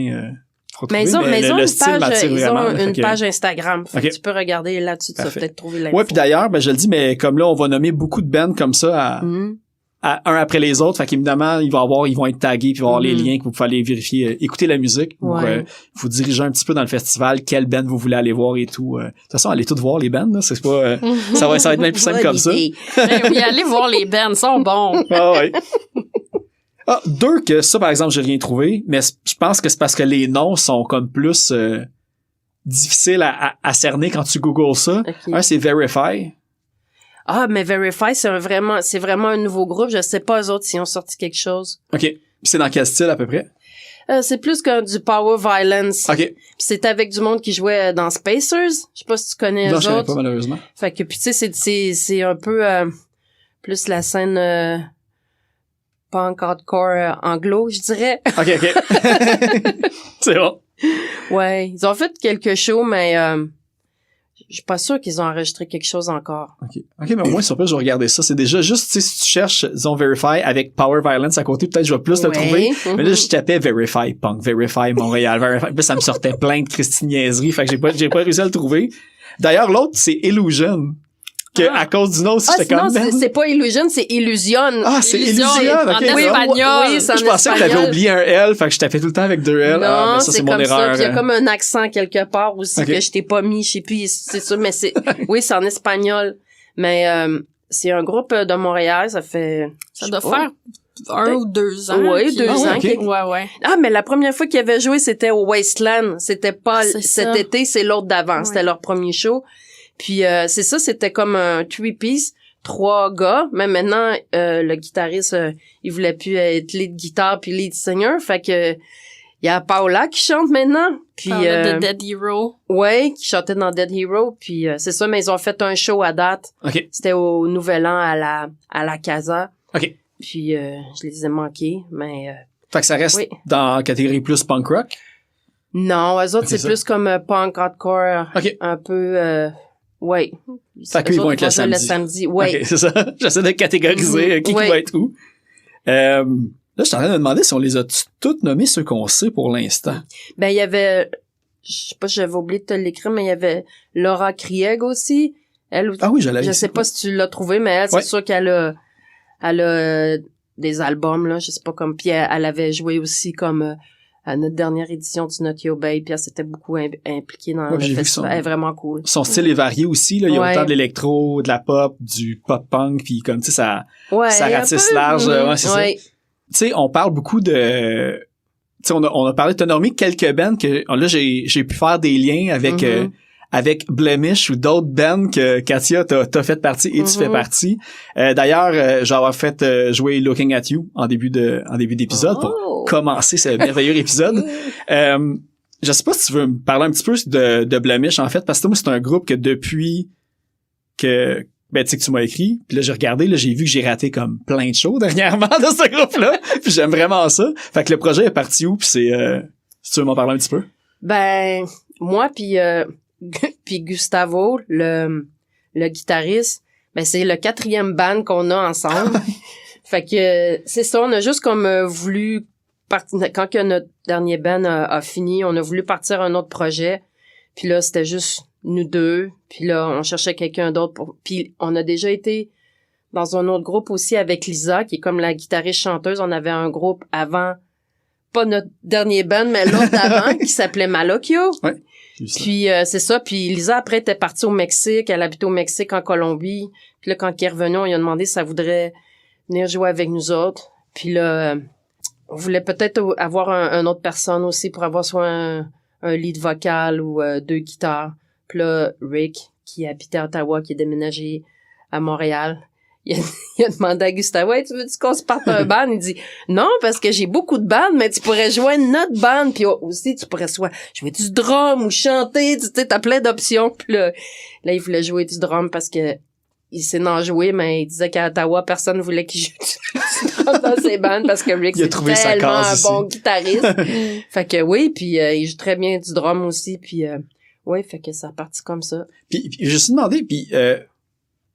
Pour Mais trouver, ils ont le une style page, m'attire ils vraiment, ont là, fait une que- page Instagram. Fait que Ok. tu peux regarder là-dessus, tu vas Parfait. peut-être trouver l'info. Ouais, puis d'ailleurs, je le dis, mais comme là, on va nommer beaucoup de bands comme ça Mhm. un après les autres. Fait qu'évidemment, ils vont être tagués, puis il va y avoir les liens que vous pouvez aller vérifier, écouter la musique pour Ouais. vous diriger un petit peu dans le festival, quelle band vous voulez aller voir et tout. De toute façon, allez toutes voir les bands, là. C'est pas, ça va être bien plus simple Bonne comme ça. idée. Oui, allez voir les bands, ils sont bons. Ah ouais. Ah, deux que ça, par exemple, j'ai rien trouvé, mais je pense que c'est parce que les noms sont comme plus difficiles à cerner quand tu googles ça. Ok. Un, c'est Verify. Ah, mais Verify, c'est vraiment un nouveau groupe. Je sais pas eux autres s'ils ont sorti quelque chose. OK. Puis c'est dans quel style, à peu près? C'est plus que du power violence. OK. Puis c'est avec du monde qui jouait dans Spacers. Je sais pas si tu connais Non, eux je savais autres. pas, malheureusement. Fait que puis tu sais c'est un peu plus la scène punk hardcore anglo, je dirais. OK. C'est bon. Ouais, ils ont fait quelques shows mais je suis pas sûre qu'ils ont enregistré quelque chose encore. OK, mais au moins, sur plus, je vais regarder ça. C'est déjà juste, tu sais, si tu cherches, disons, Verify avec Power Violence à côté, peut-être je vais plus le Ouais. trouver. Mhm. Mais là, je tapais Verify Punk, Verify Montréal, Verify. Puis ça me sortait plein de Christine niaiseries. Fait que j'ai pas réussi à le trouver. D'ailleurs, l'autre, c'est Illusion. Que, à cause du nom aussi, Ah, j'étais sinon, comme, c'est pas Illusion, c'est Illusion. ah, c'est Illusion, en ok. espagnol. Oui, c'est en Je pensais que t'avais espagnol. oublié un L, fait que je tapais tout le temps avec 2 L. Non, Ah, mais ça, c'est mon comme ça. erreur. Puis il y a comme un accent quelque part aussi Ok. que je t'ai pas mis, je sais plus, c'est ça, mais oui, c'est en espagnol. Mais c'est un groupe de Montréal, ça fait... Ça doit faire 1 ou 2 ans. Ouais, puis- 2 Ah ouais, ans. ok. Ouais, ouais. Ah, mais la première fois qu'ils avaient joué, c'était au Wasteland. C'était pas C'est cet ça. été, c'est l'autre d'avant. Ouais. C'était leur premier show. Puis c'est ça, c'était comme un 3-piece, 3 gars. Mais maintenant, le guitariste, il voulait plus être lead guitare puis lead singer. Fait que il y a Paola qui chante maintenant. Puis Parle de Dead Hero. ouais, qui chantait dans Dead Hero. Puis c'est ça, mais ils ont fait un show à date. OK. C'était au Nouvel An à la Casa. OK. Puis je les ai manqués, mais Fait que ça reste oui. dans la catégorie plus punk rock. non, eux autres, Ok, c'est ça. plus comme punk hardcore, OK. un peu, ouais. Fait qu'ils Eux vont autres, être le ils jouer samedi. ouais. OK, c'est ça. J'essaie de catégoriser qui Ouais. va être où. Là, je suis en train de me demander si on les a toutes nommés ceux qu'on sait pour l'instant. Ben, il y avait, je sais pas, j'avais oublié de te l'écrire, mais il y avait Laura Krieg aussi. Elle, Ah oui, je l'avais. je sais pas si tu l'as trouvé, mais elle, c'est Ouais. sûr qu'elle a des albums, là, je sais pas, comme, puis elle avait joué aussi comme, à notre dernière édition du Not Your Babe, puis elle s'était beaucoup impliquée dans Ouais, le j'ai vu festival. son- Elle est vraiment cool. Son style est varié aussi, là. Il y a Ouais. autant de l'électro, de la pop, du pop-punk, puis comme, tu sais, ça... Ouais. Ça un ratisse peu, large, ouais, c'est ça. ouais. Tu sais, on parle beaucoup de... Tu sais, on a parlé, t'as nommé quelques bands que... Là, j'ai pu faire des liens avec... Mhm. avec Blemish ou d'autres bands que Katia t'as fait partie et tu fais partie. D'ailleurs, j'avais fait jouer Looking at You en début d'épisode pour Oh. commencer ce merveilleux épisode. Je sais pas si tu veux me parler un petit peu de Blemish en fait, parce que moi c'est un groupe que depuis que tu sais que tu m'as écrit, puis là j'ai regardé, là j'ai vu que j'ai raté comme plein de shows dernièrement de ce groupe-là, puis j'aime vraiment ça. Fait que le projet est parti où, puis c'est si tu veux m'en parler un petit peu. Ben, moi puis puis Gustavo, le guitariste, ben c'est le 4e band qu'on a ensemble. Fait que c'est ça, on a juste comme voulu quand que notre dernier band a fini, on a voulu partir un autre projet. Puis là, c'était juste nous deux. Puis là, on cherchait quelqu'un d'autre puis on a déjà été dans un autre groupe aussi avec Lisa, qui est comme la guitariste chanteuse. On avait un groupe avant, pas notre dernier band, mais l'autre d'avant, qui s'appelait Malocchio. Ouais. Puis c'est ça. Puis Lisa, après, était partie au Mexique. Elle habitait au Mexique, en Colombie. Puis là, quand elle est revenue, on lui a demandé si ça voudrait venir jouer avec nous autres. Puis là, on voulait peut-être avoir une autre personne aussi pour avoir soit un lead vocal ou 2 guitares. Puis là, Rick, qui habitait à Ottawa, qui est déménagé à Montréal, il a demandé à Gustavo, hey, tu veux-tu qu'on se parte un band? Il dit, non, parce que j'ai beaucoup de bandes, mais tu pourrais joindre notre band, puis aussi, tu pourrais soit jouer du drum ou chanter, tu sais, t'as plein d'options. Puis là, il voulait jouer du drum parce que il sait en jouer, mais il disait qu'à Ottawa, personne ne voulait qu'il joue du drum dans ses bandes parce que Rick, c'est tellement un bon guitariste. Fait que oui, puis il joue très bien du drum aussi, puis ouais, fait que ça a parti comme ça. Puis je me suis demandé, puis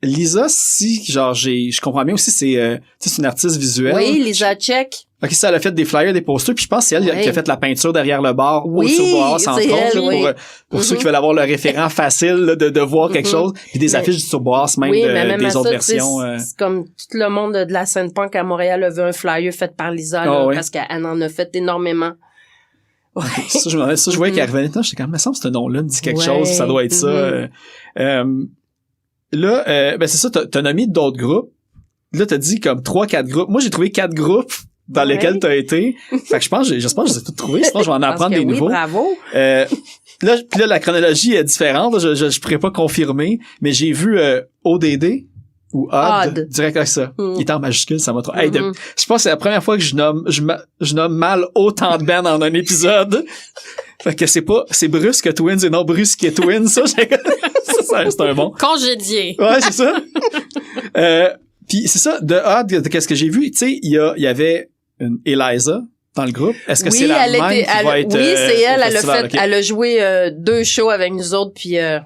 Lisa, si genre je comprends bien aussi, c'est une artiste visuelle. Oui, Lisa Check. Ok, ça, elle a fait des flyers, des posters, puis je pense que c'est elle qui a fait la peinture derrière le bar, oui, au Surbois, entre autres, elle, oui. pour ceux qui veulent avoir le référent facile là, de voir quelque chose, puis des affiches du Surbois, même, même des autres ça, versions. C'est comme tout le monde de la scène punk à Montréal a vu un flyer fait par Lisa, là, parce qu'elle en a fait énormément. Ouais. Ça, je voyais qu'elle revenait. J'étais quand même, il me semble que ce nom-là me dit quelque chose, ça doit être ça. Là, ben c'est ça, t'as nommé d'autres groupes. Là, t'as dit comme 3-4 groupes. Moi, j'ai trouvé 4 groupes dans lesquels t'as été. Fait que j'espère que je les ai tous trouvés, sinon je vais en apprendre des nouveaux. Bravo. Là, puis là, la chronologie est différente. Là, je pourrais pas confirmer, mais j'ai vu ODD ou Odd direct avec ça. Il est en majuscule, ça m'a trop. Hey, je pense que c'est la première fois que je nomme mal autant de bands en un épisode. Fait que c'est Brusque Twins et non Brusque Twins, ça, c'est un bon. Congédié. Ouais, c'est ça. Puis c'est ça, de Odd, qu'est-ce que j'ai vu, tu sais, il y avait une Eliza dans le groupe. Est-ce que c'est la même qui va être oui, c'est elle, festival, elle a joué 2 shows avec nous autres, puis elle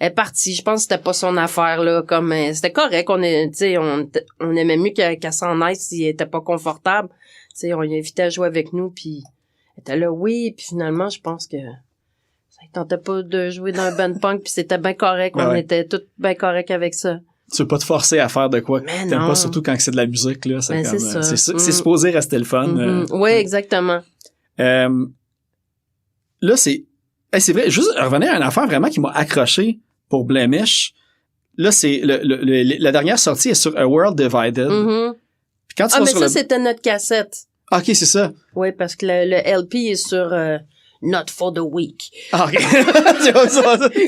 est partie. Je pense que c'était pas son affaire là, comme c'était correct, on aimait mieux qu'elle s'en aille s'il était pas confortable. Tu sais, on l'invitait à jouer avec nous, puis elle était là, oui, puis finalement, je pense que ça ne tentait pas de jouer dans un band punk, puis c'était bien correct, on était tous bien corrects avec ça. Tu veux pas te forcer à faire de quoi mais t'aimes non. pas, surtout quand c'est de la musique là, c'est comme c'est ça. C'est supposé rester le fun. Oui, exactement. Là c'est vrai, juste revenir à une affaire vraiment qui m'a accroché pour Blemish. Là c'est la dernière sortie est sur A World Divided. Puis quand tu vas mais sur ça c'était notre cassette. OK, c'est ça. Oui, parce que le LP est sur Not for the Weak. Ah, OK.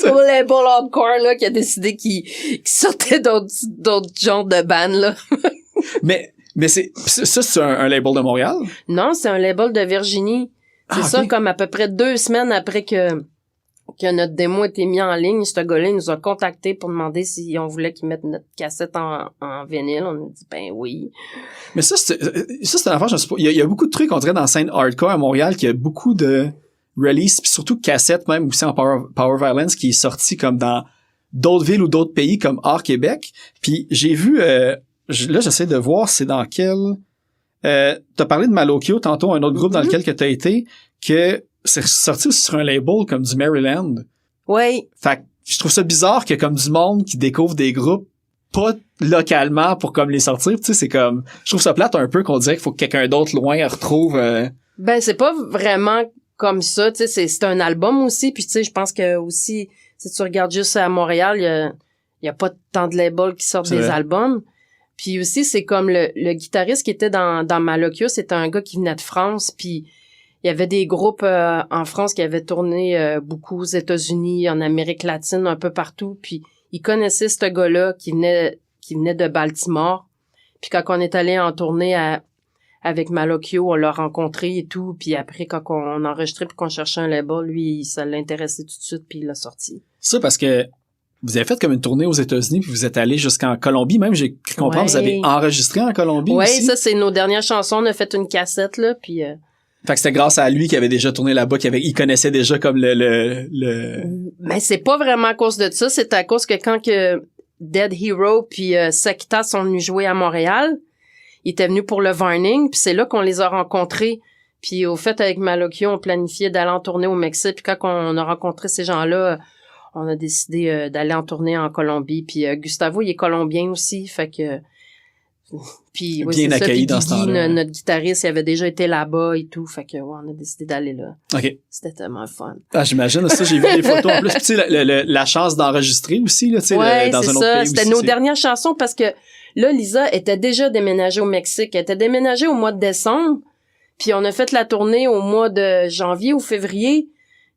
Comme le label Hardcore, là, qui a décidé qu'il sortait d'autres genres de bandes, là. mais c'est un label de Montréal? Non, c'est un label de Virginie. C'est ça, OK. comme à peu près 2 semaines après que notre démo a été mis en ligne, ce gars-là, il nous a contactés pour demander si on voulait qu'ils mettent notre cassette en vinyle. On a dit, ben oui. Mais ça, c'est une affaire, je sais pas. Il y a beaucoup de trucs, on dirait, dans la scène hardcore à Montréal, qu'il y a beaucoup de release, puis surtout cassettes, même aussi en Power Violence, qui est sorti comme dans d'autres villes ou d'autres pays, comme hors Québec. Puis j'ai vu, là, j'essaie de voir c'est dans quel... t'as parlé de Malocchio tantôt, un autre groupe dans lequel que t'as été, que c'est sorti aussi sur un label comme du Maryland. Oui. Fait que je trouve ça bizarre que comme du monde qui découvre des groupes pas localement pour comme les sortir, tu sais, c'est comme... Je trouve ça plate un peu qu'on dirait qu'il faut que quelqu'un d'autre loin retrouve... Ben, c'est pas vraiment comme ça, tu sais, c'est un album aussi, puis tu sais, je pense que aussi, si tu regardes juste à Montréal, il y a pas tant de labels qui sortent des albums. Puis aussi, c'est comme le guitariste qui était dans Malocchio, c'était un gars qui venait de France, puis il y avait des groupes en France qui avaient tourné beaucoup aux États-Unis, en Amérique latine, un peu partout, puis il connaissait ce gars-là qui venait de Baltimore. Puis quand on est allé en tournée avec Malocchio, on l'a rencontré et tout, puis après quand on enregistrait puis qu'on cherchait un label, lui, ça l'intéressait tout de suite puis il l'a sorti. Ça parce que vous avez fait comme une tournée aux États-Unis puis vous êtes allé jusqu'en Colombie, même j'ai cru comprendre vous avez enregistré en Colombie aussi. Oui, ça c'est nos dernières chansons, on a fait une cassette là puis fait que c'était grâce à lui qui avait déjà tourné là-bas, il connaissait déjà comme le... Mais c'est pas vraiment à cause de ça, c'est à cause que quand que Dead Hero puis Sekta sont venus jouer à Montréal, ils étaient venus pour le Varning, puis c'est là qu'on les a rencontrés. Puis au fait, avec Malocchio, on planifiait d'aller en tournée au Mexique. Puis quand on a rencontré ces gens-là, on a décidé d'aller en tournée en Colombie. Puis Gustavo, il est colombien aussi, fait que Puis, bien c'est accueilli ça. dans Puis ce Guigui, temps-là. notre guitariste, il avait déjà été là-bas et tout. Fait que, on a décidé d'aller là. OK. C'était tellement fun. Ah, j'imagine. Ça, j'ai vu les photos. En plus, tu sais, la chance d'enregistrer aussi, là, tu sais, Ouais, dans c'est un autre ça. pays C'était aussi, nos c'est- dernières chansons parce que là, Lisa était déjà déménagée au Mexique. Elle était déménagée au mois de décembre. Puis on a fait la tournée au mois de janvier ou février.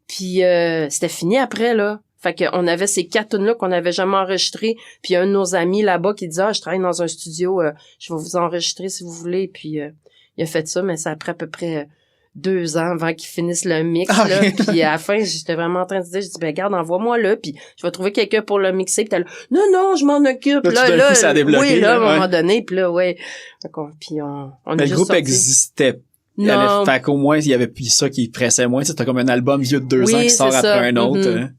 Puis c'était fini après, là. Fait qu'on avait ces 4 tunes-là qu'on n'avait jamais enregistrées. Puis un de nos amis là-bas qui disait « Ah, je travaille dans un studio, je vais vous enregistrer si vous voulez. » Puis il a fait ça, mais ça a pris à peu près 2 ans avant qu'il finisse le mix, Ah, là. ok. Puis à la fin, j'étais vraiment en train de dire, je dis, ben, garde, envoie-moi là, puis je vais trouver quelqu'un pour le mixer. Puis t'es là, non, je m'en occupe. Là, tout d'un coup, ça a débloqué, oui, là, à un là, moment ouais. donné, puis là, ouais. Puis on a Mais le juste groupe sorti. existait. Non. Fait qu'au moins, il y avait plus ça qui pressait moins. C'était comme un album vieux de 2 Oui, ans qui sort c'est après ça. un autre. Mhm. hein.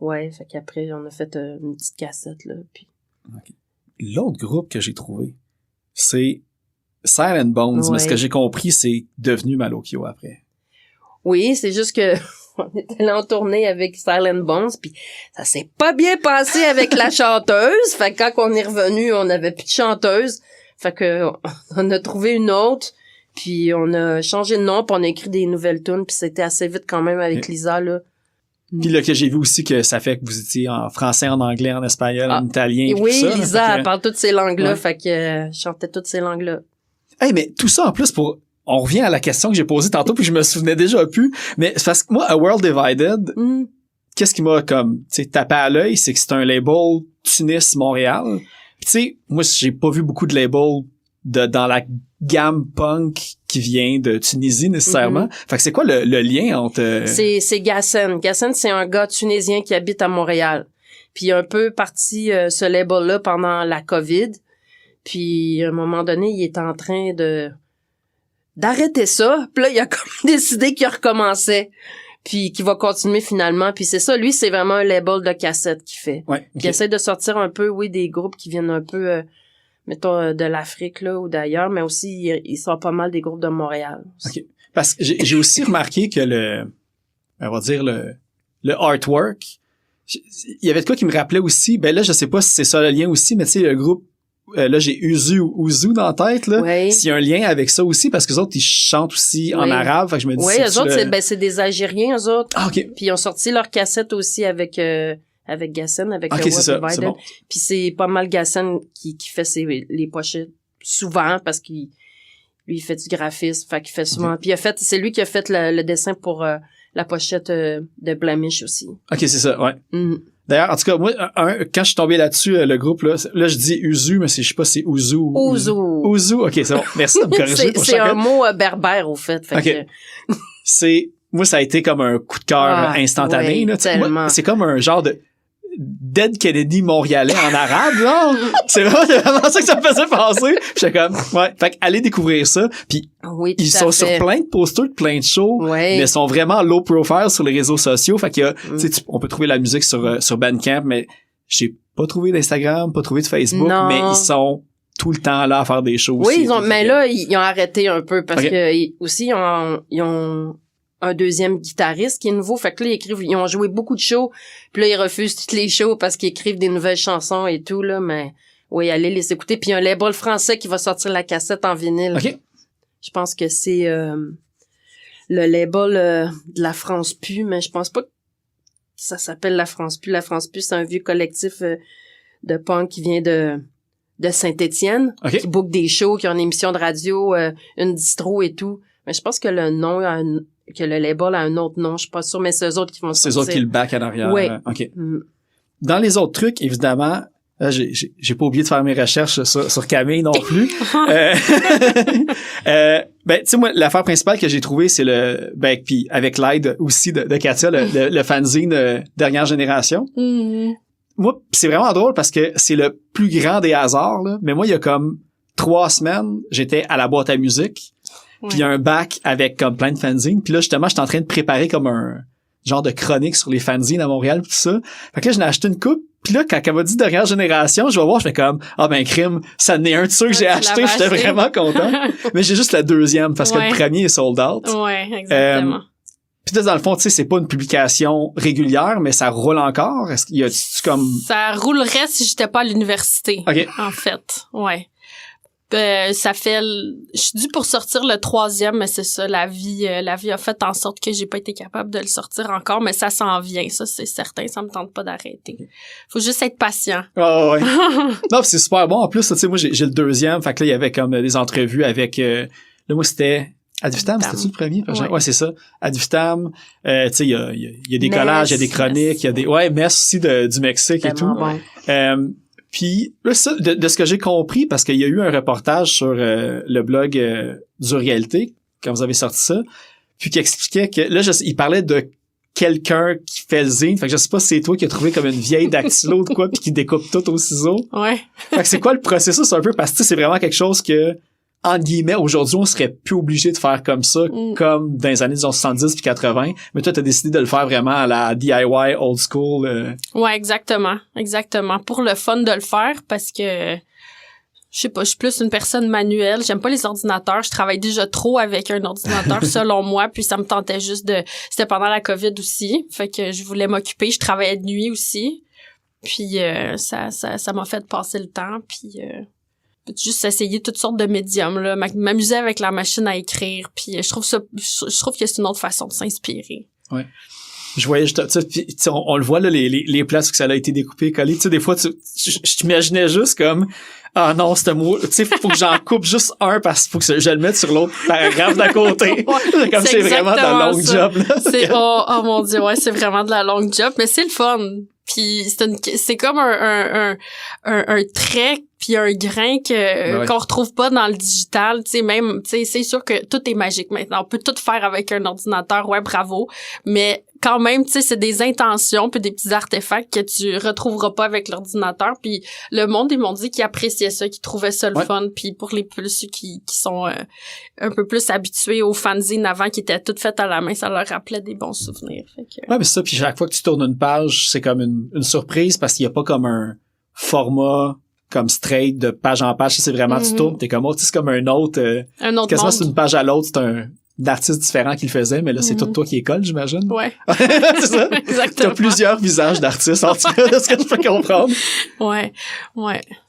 Ouais, fait qu'après, on a fait une petite cassette, là, puis... L'autre groupe que j'ai trouvé, c'est Silent Bones. Mais ce Ouais. que j'ai compris, c'est devenu Malokyo après. Oui, c'est juste que on était là en tournée avec Silent Bones, puis ça s'est pas bien passé avec la chanteuse. Fait que quand on est revenu, on avait plus de chanteuse. Fait que on a trouvé une autre, puis on a changé de nom, puis on a écrit des nouvelles tunes, puis c'était assez vite quand même avec Lisa, là. Puis là, que j'ai vu aussi que ça fait que vous étiez en français, en anglais, en espagnol, Ah. en italien. Et puis oui, tout ça, Lisa, fait que- elle parle toutes ces langues-là, Ouais. fait que je chantais toutes ces langues-là. Hey, mais tout ça en plus pour... On revient à la question que j'ai posée tantôt puis je me souvenais déjà plus. Mais c'est parce que moi, A World Divided, Mm. qu'est-ce qui m'a comme, tu sais, tapé à l'œil, c'est que c'est un label Tunis Montréal. Puis tu sais, moi j'ai pas vu beaucoup de labels dans la gamme punk qui vient de Tunisie nécessairement. Fait que c'est quoi le lien entre C'est Gassen. Gassen, c'est un gars tunisien qui habite à Montréal. Puis il a un peu parti ce label-là pendant la COVID. Puis à un moment donné, il est en train d'arrêter ça. Puis là, il a comme décidé qu'il recommençait. Puis qu'il va continuer finalement. Puis c'est ça, lui, c'est vraiment un label de cassette qu'il fait. Ouais, Puis ok. il essaie de sortir un peu, oui, des groupes qui viennent un peu, mettons, de l'Afrique, là, ou d'ailleurs, mais aussi, il sort pas mal des groupes de Montréal. Ok. Parce que j'ai aussi remarqué que on va dire le artwork, il y avait de quoi qui me rappelait aussi, ben là, je sais pas si c'est ça le lien aussi, mais tu sais, le groupe, là, j'ai Uzu dans la tête, là. Ouais. S'il y a un lien avec ça aussi, parce que les autres, ils chantent aussi en Oui. arabe, fait que je me dis... Oui, eux autres, c'est des Algériens, eux autres. Ah, ok. Puis ils ont sorti leur cassette aussi avec Gassen, avec Ok, A c'est World ça, c'est Divided. bon. Puis c'est pas mal Gassen qui fait les pochettes souvent parce qu'il lui il fait du graphisme, fait qu'il fait souvent. Puis c'est lui qui a fait le dessin pour la pochette de Blemish aussi. Ok, c'est ça, ouais. Mm. D'ailleurs, en tout cas, moi, quand je suis tombé là-dessus, le groupe, là je dis Uzu, mais je sais pas si c'est Uzu ou... Uzu. Uzu, ok, c'est bon. Merci de me corriger pour C'est un chacun. mot berbère, au fait. Fait Ok. que, Moi, ça a été comme un coup de cœur Ah, instantané. ouais, là, tu sais. Moi, tellement. c'est comme un genre de Dead Kennedy montréalais en arabe, genre. C'est vraiment ça que ça me faisait penser. Puis j'étais comme, ouais. Fait que allez découvrir ça. Puis oui, ils tout à sont fait. sur plein de posters, de plein de shows, Ouais. mais sont vraiment low profile sur les réseaux sociaux. Fait que, Mm. tu sais, on peut trouver la musique sur Bandcamp, mais j'ai pas trouvé d'Instagram, pas trouvé de Facebook, Non. mais ils sont tout le temps là à faire des shows Oui, aussi. mais là, ils ont arrêté un peu parce Ok. que aussi, ils ont un deuxième guitariste qui est nouveau. Fait que là, ils ont joué beaucoup de shows. Puis là, ils refusent toutes les shows parce qu'ils écrivent des nouvelles chansons et tout, là. Mais oui, allez les écouter. Puis il y a un label français qui va sortir la cassette en vinyle. OK. Je pense que c'est le label de la France Pu, mais je pense pas que ça s'appelle la France Pu. La France Pu, c'est un vieux collectif de punk qui vient de Saint-Étienne, OK. qui book des shows, qui ont une émission de radio, une distro et tout. Mais je pense que que le label a un autre nom. Je suis pas sûre, mais c'est eux autres qui vont C'est eux sortir. autres qui le back en arrière. Ouais. OK. Mm. Dans les autres trucs, évidemment, là, j'ai pas oublié de faire mes recherches sur Camille non plus. Ben, tu sais, moi, l'affaire principale que j'ai trouvée, c'est puis avec l'aide aussi de Katia, le fanzine Dernière Génération. Mhm. Moi, c'est vraiment drôle parce que c'est le plus grand des hasards, là. Mais moi, il y a comme 3 semaines, j'étais à la boîte à musique. Puis il y a un bac avec comme plein de fanzines. Puis là, justement, j'étais en train de préparer comme un genre de chronique sur les fanzines à Montréal, tout ça. Fait que là, j'en ai acheté une coupe. Puis là, quand elle m'a dit Dernière Génération, je vais voir, je fais comme, ah ben crime, ça en est un de ceux que j'ai tu acheté. l'avais J'étais acheté. vraiment content. Mais j'ai juste la deuxième parce que Ouais. le premier est sold out. Ouais, exactement. Puis là, dans le fond, tu sais, c'est pas une publication régulière, mais ça roule encore. Est-ce qu'il y a comme... Ça roulerait si j'étais pas à l'université, OK. en fait. Ouais. Ça fait... Je suis due pour sortir le 3e, mais c'est ça, la vie a fait en sorte que j'ai pas été capable de le sortir encore, mais ça s'en vient, ça c'est certain, ça me tente pas d'arrêter. Faut juste être patient. Ah ouais. Non, pis c'est super bon. En plus, tu sais, moi j'ai le 2e, fait que là, il y avait comme des entrevues avec... là, moi, c'était... Ad Vitam, c'était-tu le premier? Ouais, c'est ça. Ad Vitam, tu sais, il y a des collages, il y a des chroniques, il y a des... Ouais, Mess aussi du Mexique et tout. Bon. Puis là, ça, de ce que j'ai compris, parce qu'il y a eu un reportage sur le blog du Réalité, quand vous avez sorti ça, puis qui expliquait que... Là, il parlait de quelqu'un qui fait le zine. Fait que je sais pas si c'est toi qui as trouvé comme une vieille dactylo ou quoi, puis qui découpe tout au ciseau. Ouais. Fait que c'est quoi le processus un peu? Parce que c'est vraiment quelque chose que... entre guillemets, aujourd'hui, on serait plus obligé de faire comme ça, comme dans les années, disons, 70 puis 80. Mais toi, t'as décidé de le faire vraiment à la DIY, old school. Ouais, exactement. Exactement. Pour le fun de le faire, parce que, je sais pas, je suis plus une personne manuelle. J'aime pas les ordinateurs. Je travaille déjà trop avec un ordinateur, selon moi. Puis ça me tentait juste c'était pendant la COVID aussi. Fait que je voulais m'occuper. Je travaillais de nuit aussi. Puis, ça m'a fait passer le temps. Puis, juste essayer toutes sortes de médiums, là, m'amuser avec la machine à écrire, puis je trouve que c'est une autre façon de s'inspirer. Ouais. Je voyais juste, tu sais, on le voit là, les places où ça a été découpé, collé, tu sais, des fois je t'imaginais juste comme ah non, ce mot, tu sais, faut que j'en coupe juste un parce qu'il faut que je le mette sur l'autre paragraphe d'à côté. Ouais, comme c'est vraiment de la longue job, là. C'est oh mon Dieu, ouais, c'est vraiment de la longue job, mais c'est le fun. Puis c'est comme un trait puis un grain qu'on retrouve pas dans le digital, tu sais, même, tu sais, c'est sûr que tout est magique maintenant. On peut tout faire avec un ordinateur, ouais, bravo. Mais quand même, tu sais, c'est des intentions puis des petits artefacts que tu retrouveras pas avec l'ordinateur. Puis le monde, ils m'ont dit qu'ils appréciaient ça, qu'ils trouvaient ça le fun. Puis pour les plus ceux qui sont un peu plus habitués aux fanzines avant, qui étaient toutes faites à la main, ça leur rappelait des bons souvenirs. Fait que... Ouais, mais c'est ça. Puis chaque fois que tu tournes une page, c'est comme une surprise parce qu'il y a pas comme un format comme straight de page en page, c'est vraiment tu tournes, t'es comme c'est comme un autre quasiment monde. C'est une page à l'autre, c'est un d'artistes différents qui le faisaient, mais là c'est tout toi qui école, j'imagine. Ouais. C'est ça. Exactement. T'as plusieurs visages d'artistes en tout cas, de ce que je peux comprendre. Ouais.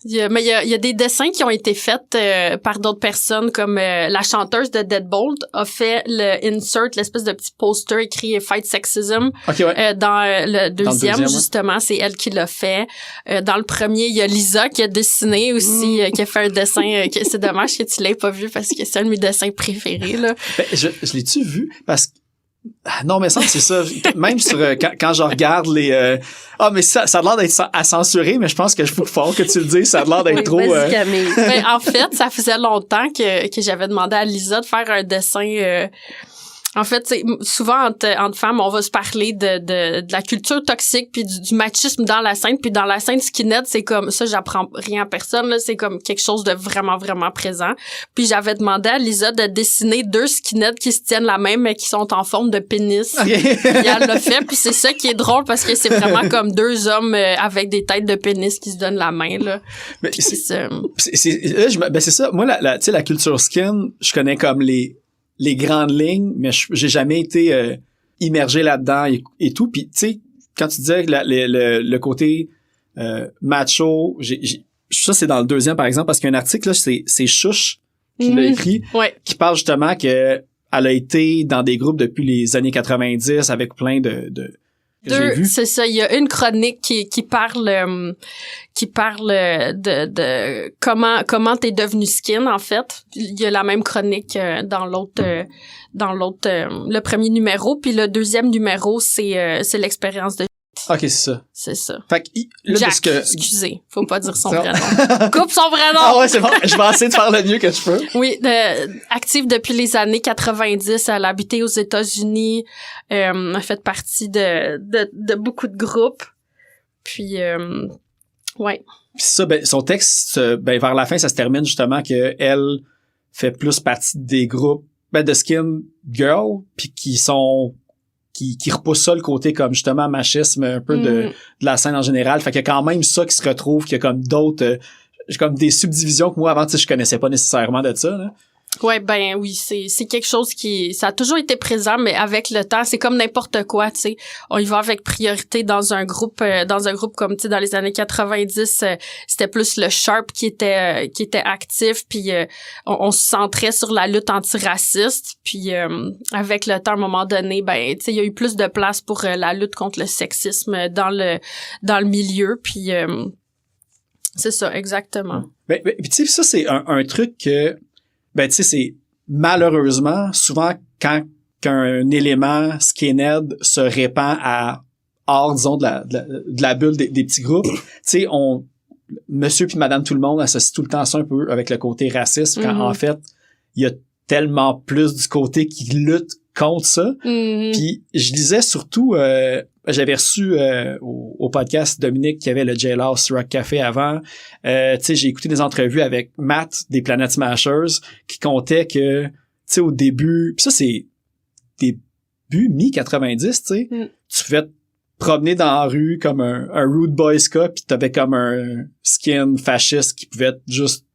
Il y a des dessins qui ont été faits par d'autres personnes, comme la chanteuse de Deadbolt a fait le insert, l'espèce de petit poster écrit Fight Sexism. Okay, ouais. Dans le deuxième, justement, c'est elle qui l'a fait. Dans le premier, il y a Lisa qui a dessiné aussi, qui a fait un dessin. C'est dommage que tu l'aies pas vu parce que c'est un de mes dessins préférés, là. Ben, je l'ai-tu vu? Parce que non, mais ça, c'est ça. Même sur quand je regarde les mais ça a l'air d'être à censurer, mais je pense que je faut que tu le dises, ça a l'air d'être trop. Ben, en fait, ça faisait longtemps que j'avais demandé à Lisa de faire un dessin. En fait, c'est souvent entre femmes, on va se parler de la culture toxique puis du machisme dans la scène, puis dans la scène skinhead, c'est comme ça, j'apprends rien à personne là, c'est comme quelque chose de vraiment vraiment présent. Puis j'avais demandé à Lisa de dessiner 2 skinheads qui se tiennent la main mais qui sont en forme de pénis. Okay. Puis elle l'a fait, puis c'est ça qui est drôle parce que c'est vraiment comme 2 hommes avec des têtes de pénis qui se donnent la main là. Mais c'est ça. Moi tu sais la culture skin, je connais comme les grandes lignes, mais j'ai jamais été immergé là-dedans et tout. Puis, tu sais, quand tu disais que le côté macho, ça, c'est dans le deuxième, par exemple, parce qu'il y a un article, là, c'est Chouche qui l'a écrit, qui parle justement que elle a été dans des groupes depuis les années 90 avec plein de c'est ça. Il y a une chronique qui parle de comment t'es devenu skin, en fait. Il y a la même chronique dans l'autre, le premier numéro, puis le deuxième numéro, c'est l'expérience de OK, c'est ça. C'est ça. Fait que, là, Jack, excusez, faut pas dire son vrai nom. Coupe son vrai nom! Ah ouais, c'est bon. Je vais essayer de faire le mieux que je peux. Oui, active depuis les années 90, elle a habité aux États-Unis, a fait partie de beaucoup de groupes. Puis, ouais. Puis ça, ben, son texte, vers la fin, ça se termine justement que elle fait plus partie des groupes, de skin girl, puis qui repoussent ça le côté comme justement machisme un peu de la scène en général. Fait qu'il y a quand même ça qui se retrouve, qu'il y a comme d'autres, comme des subdivisions que moi avant, tu sais, je connaissais pas nécessairement de ça, là. Ouais, ben oui, c'est quelque chose ça a toujours été présent, mais avec le temps, c'est comme n'importe quoi, tu sais. On y va avec priorité dans un groupe comme, tu sais, dans les années 90, c'était plus le Sharp qui était actif, puis on se centrait sur la lutte antiraciste, puis avec le temps, à un moment donné, ben, tu sais, il y a eu plus de place pour la lutte contre le sexisme dans le milieu, puis c'est ça, exactement. Ben, puis tu sais, ça, c'est un truc que, ben, tu sais, c'est malheureusement, souvent, quand qu'un élément skinhead se répand hors, disons, de la bulle des petits groupes, tu sais, monsieur puis madame tout le monde associe tout le temps ça un peu avec le côté raciste, quand en fait, il y a tellement plus du côté qui lutte contre ça. Puis je lisais surtout, j'avais reçu au podcast Dominique qui avait le Jailhouse Rock Café avant. Tu sais, j'ai écouté des entrevues avec Matt des Planet Smashers qui comptait que, tu sais, au début, pis ça c'est début mi-90, tu sais, tu pouvais te promener dans la rue comme un rude boy ska, pis t'avais comme un skin fasciste qui pouvait juste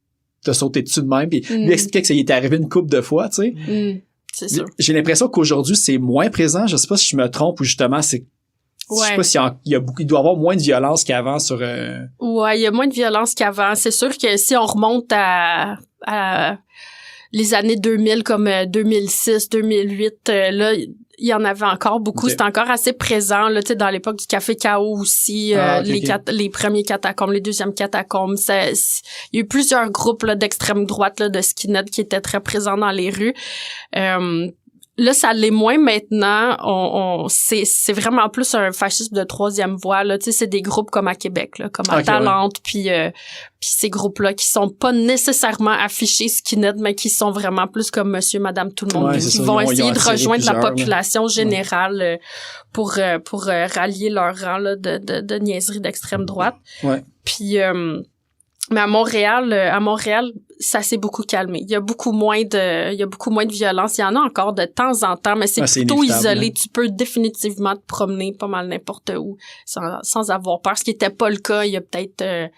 te sauter dessus de même. Puis lui expliquait que ça y était arrivé une couple de fois, tu sais. C'est sûr. J'ai l'impression qu'aujourd'hui, c'est moins présent. Je sais pas si je me trompe ou justement, je sais pas s'il il doit y avoir moins de violence qu'avant sur... Ouais, il y a moins de violence qu'avant. C'est sûr que si on remonte à les années 2000 comme 2006, 2008, là, il y en avait encore beaucoup. Okay. C'était encore assez présent, là, tu sais, dans l'époque du Café Chaos aussi, les premiers catacombes, les deuxièmes catacombes. Il y a eu plusieurs groupes là, d'extrême droite, là, de skinhead qui étaient très présents dans les rues. Là, ça l'est moins maintenant. C'est vraiment plus un fascisme de troisième voie. Là, tu sais, c'est des groupes comme à Québec, là, comme à Talente, puis ces groupes-là qui sont pas nécurement affichés skinhead, mais qui sont vraiment plus comme Monsieur, Madame, tout le monde, qui vont essayer de rejoindre la population générale pour rallier leur rang là, de niaiseries d'extrême droite. Ouais. Puis mais à Montréal, ça s'est beaucoup calmé. Il y a beaucoup moins de violence. Il y en a encore de temps en temps, mais c'est plutôt isolé. Tu peux définitivement te promener pas mal n'importe où sans avoir peur. Ce qui était pas le cas il y a peut-être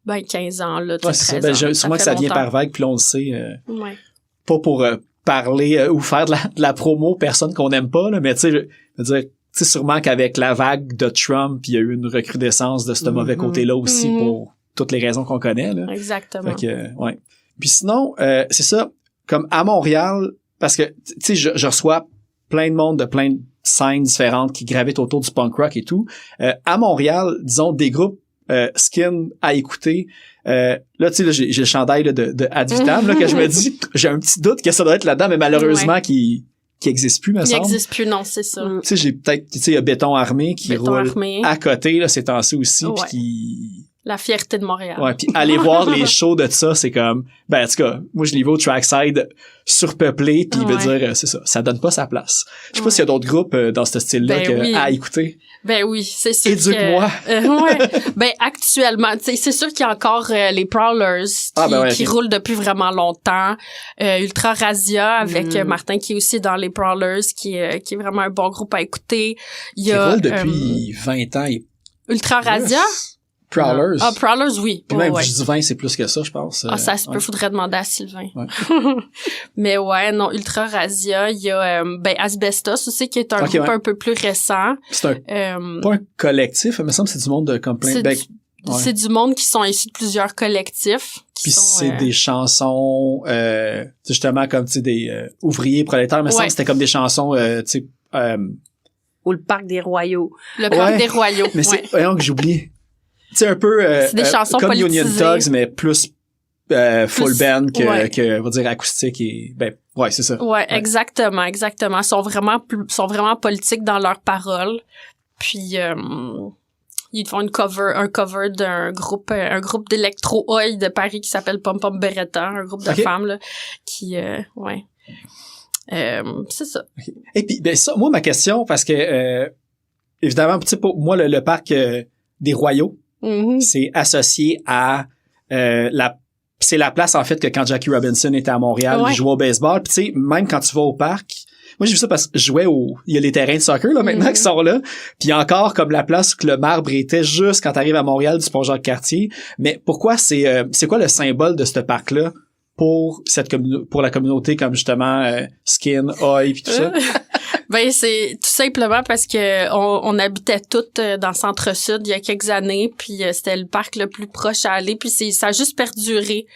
15 ans, là, 13 ans. Sûrement que ça vient par vague, puis on le sait. Ouais. Pas pour parler ou faire de la promo personne qu'on n'aime pas, là, mais tu sais, je veux dire, tu sais, sûrement qu'avec la vague de Trump, il y a eu une recrudescence de ce mauvais côté-là aussi pour toutes les raisons qu'on connaît, là. Exactement. Fait que, ouais. Puis sinon, c'est ça, comme à Montréal, parce que, tu sais, je reçois plein de monde de plein de scènes différentes qui gravitent autour du punk rock et tout. À Montréal, disons, des groupes skin à écouter. Là, tu sais, j'ai le chandail là, de Ad Vitam, là, que je me dis, j'ai un petit doute que ça doit être là-dedans, mais malheureusement, qui existe plus, me semble. Il existe plus, non, c'est ça. Tu sais, j'ai peut-être, tu sais, il y a Béton Armé qui roule à côté, là, ces temps-ci aussi, puis qui... La fierté de Montréal. Ouais, puis aller voir les shows de ça, c'est comme, ben en tout cas, moi je l'y vais au trackside surpeuplé, puis il veut dire, c'est ça donne pas sa place. Je sais pas s'il y a d'autres groupes dans ce style-là à écouter. Ben oui, c'est sûr. Éduque-moi. Ben actuellement, tu sais, c'est sûr qu'il y a encore les Prowlers qui roulent depuis vraiment longtemps. Ultra Razia avec Martin qui est aussi dans les Prowlers, qui est vraiment un bon groupe à écouter. Il roule depuis 20 ans. Ultra Razia. Prowlers. Ah, Prowlers, oui. Puis même, je dis 20, c'est plus que ça, je pense. Ah, ça se peut, faudrait demander à Sylvain. Ouais. Mais ouais, non, Ultra Razia, il y a, Asbestos aussi, qui est un groupe un peu plus récent. C'est pas un collectif, il me semble que c'est du monde de complaint. C'est du monde qui sont issus de plusieurs collectifs. Puis c'est des chansons, justement, comme, tu sais, des ouvriers prolétaires, il me semble que c'était comme des chansons, tu sais, ou le Parc des Royaux. Le Parc des Royaux, mais c'est, voyons que j'oublie. C'est un peu c'est des chansons comme politisées. Union Dogs, mais plus full band que on va dire acoustique et c'est ça. Ouais, exactement. Ils sont vraiment politiques dans leurs paroles. Puis ils font un cover d'un groupe d'électro-oi de Paris qui s'appelle Pom Pom Beretta, un groupe de femmes là qui c'est ça. Okay. Et puis ça, moi ma question, parce que évidemment, tu sais, pour moi le parc des Royaux, c'est associé à c'est la place en fait que quand Jackie Robinson était à Montréal, il jouait au baseball. Puis tu sais, même quand tu vas au parc, moi j'ai vu ça parce que je jouais il y a les terrains de soccer là maintenant qui sont là. Puis encore comme la place où le marbre était juste quand t'arrives à Montréal du Pont Jacques-Cartier. Mais pourquoi c'est quoi le symbole de ce parc là pour pour la communauté comme justement Skin, Oi puis tout ça? Ben c'est tout simplement parce que on habitait toutes dans le centre-sud il y a quelques années, puis c'était le parc le plus proche à aller, puis ça a juste perduré.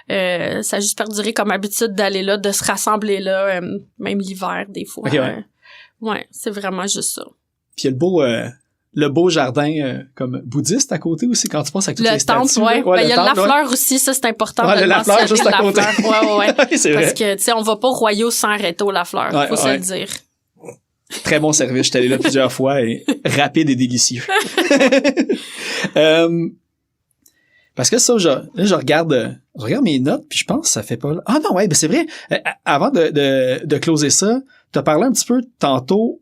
Ça a juste perduré comme habitude d'aller là, de se rassembler là, même l'hiver des fois. Okay, ouais. Ouais, c'est vraiment juste ça. Puis il y a le beau jardin comme bouddhiste à côté aussi quand tu passes avec toutes les statues. Le temple, ouais. Ben, il y a la fleur aussi, ça c'est important de le la fleur juste à côté. Ouais. C'est parce vrai. que tu sais, on va pas royaux sans arrêter la fleur, faut se le dire. Très bon service, j'étais allé là plusieurs fois et rapide et délicieux. Parce que ça, je regarde mes notes puis je pense que ça fait pas... Ah non, ouais, ben c'est vrai. Avant de closer ça, t'as parlé un petit peu tantôt.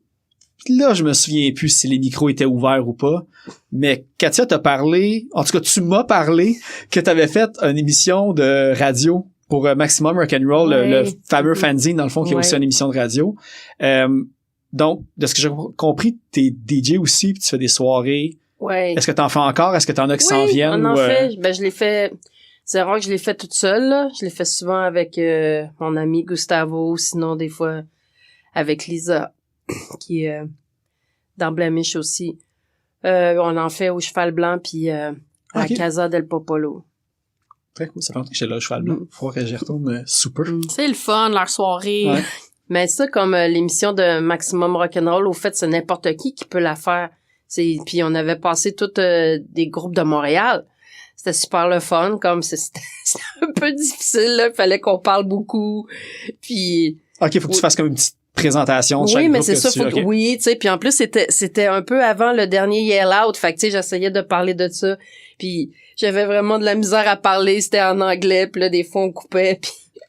Là, je me souviens plus si les micros étaient ouverts ou pas. Mais Katia t'a parlé, en tout cas, tu m'as parlé que t'avais fait une émission de radio pour Maximum Rock'n'Roll, le fameux fanzine, dans le fond, qui est aussi une émission de radio. Donc, de ce que j'ai compris, t'es DJ aussi, puis tu fais des soirées. Ouais. Est-ce que t'en fais encore? Est-ce que t'en as qui s'en viennent? On en fait. Ben, je l'ai fait. C'est rare que je l'ai fait toute seule, là. Je l'ai fait souvent avec mon ami Gustavo, sinon des fois avec Lisa, qui est dans Blemish aussi. On en fait au Cheval Blanc, puis à la Casa del Popolo. Très cool. Ça fait longtemps que j'étais là au Cheval Blanc. Faut que j'y retourne super. C'est le fun, leur soirée. Ouais. Mais ça, comme l'émission de Maximum Rock'n'Roll, au fait, c'est n'importe qui peut la faire. Puis on avait passé tous des groupes de Montréal. C'était super le fun, comme c'était un peu difficile, là. Il fallait qu'on parle beaucoup. Puis... OK, faut que tu fasses comme une petite présentation de chaque groupe. Oui, mais c'est ça. Oui, tu sais. Puis en plus, c'était un peu avant le dernier Yell Out. Fait que, tu sais, j'essayais de parler de ça. Puis j'avais vraiment de la misère à parler. C'était en anglais. Puis là, des fois, on coupait.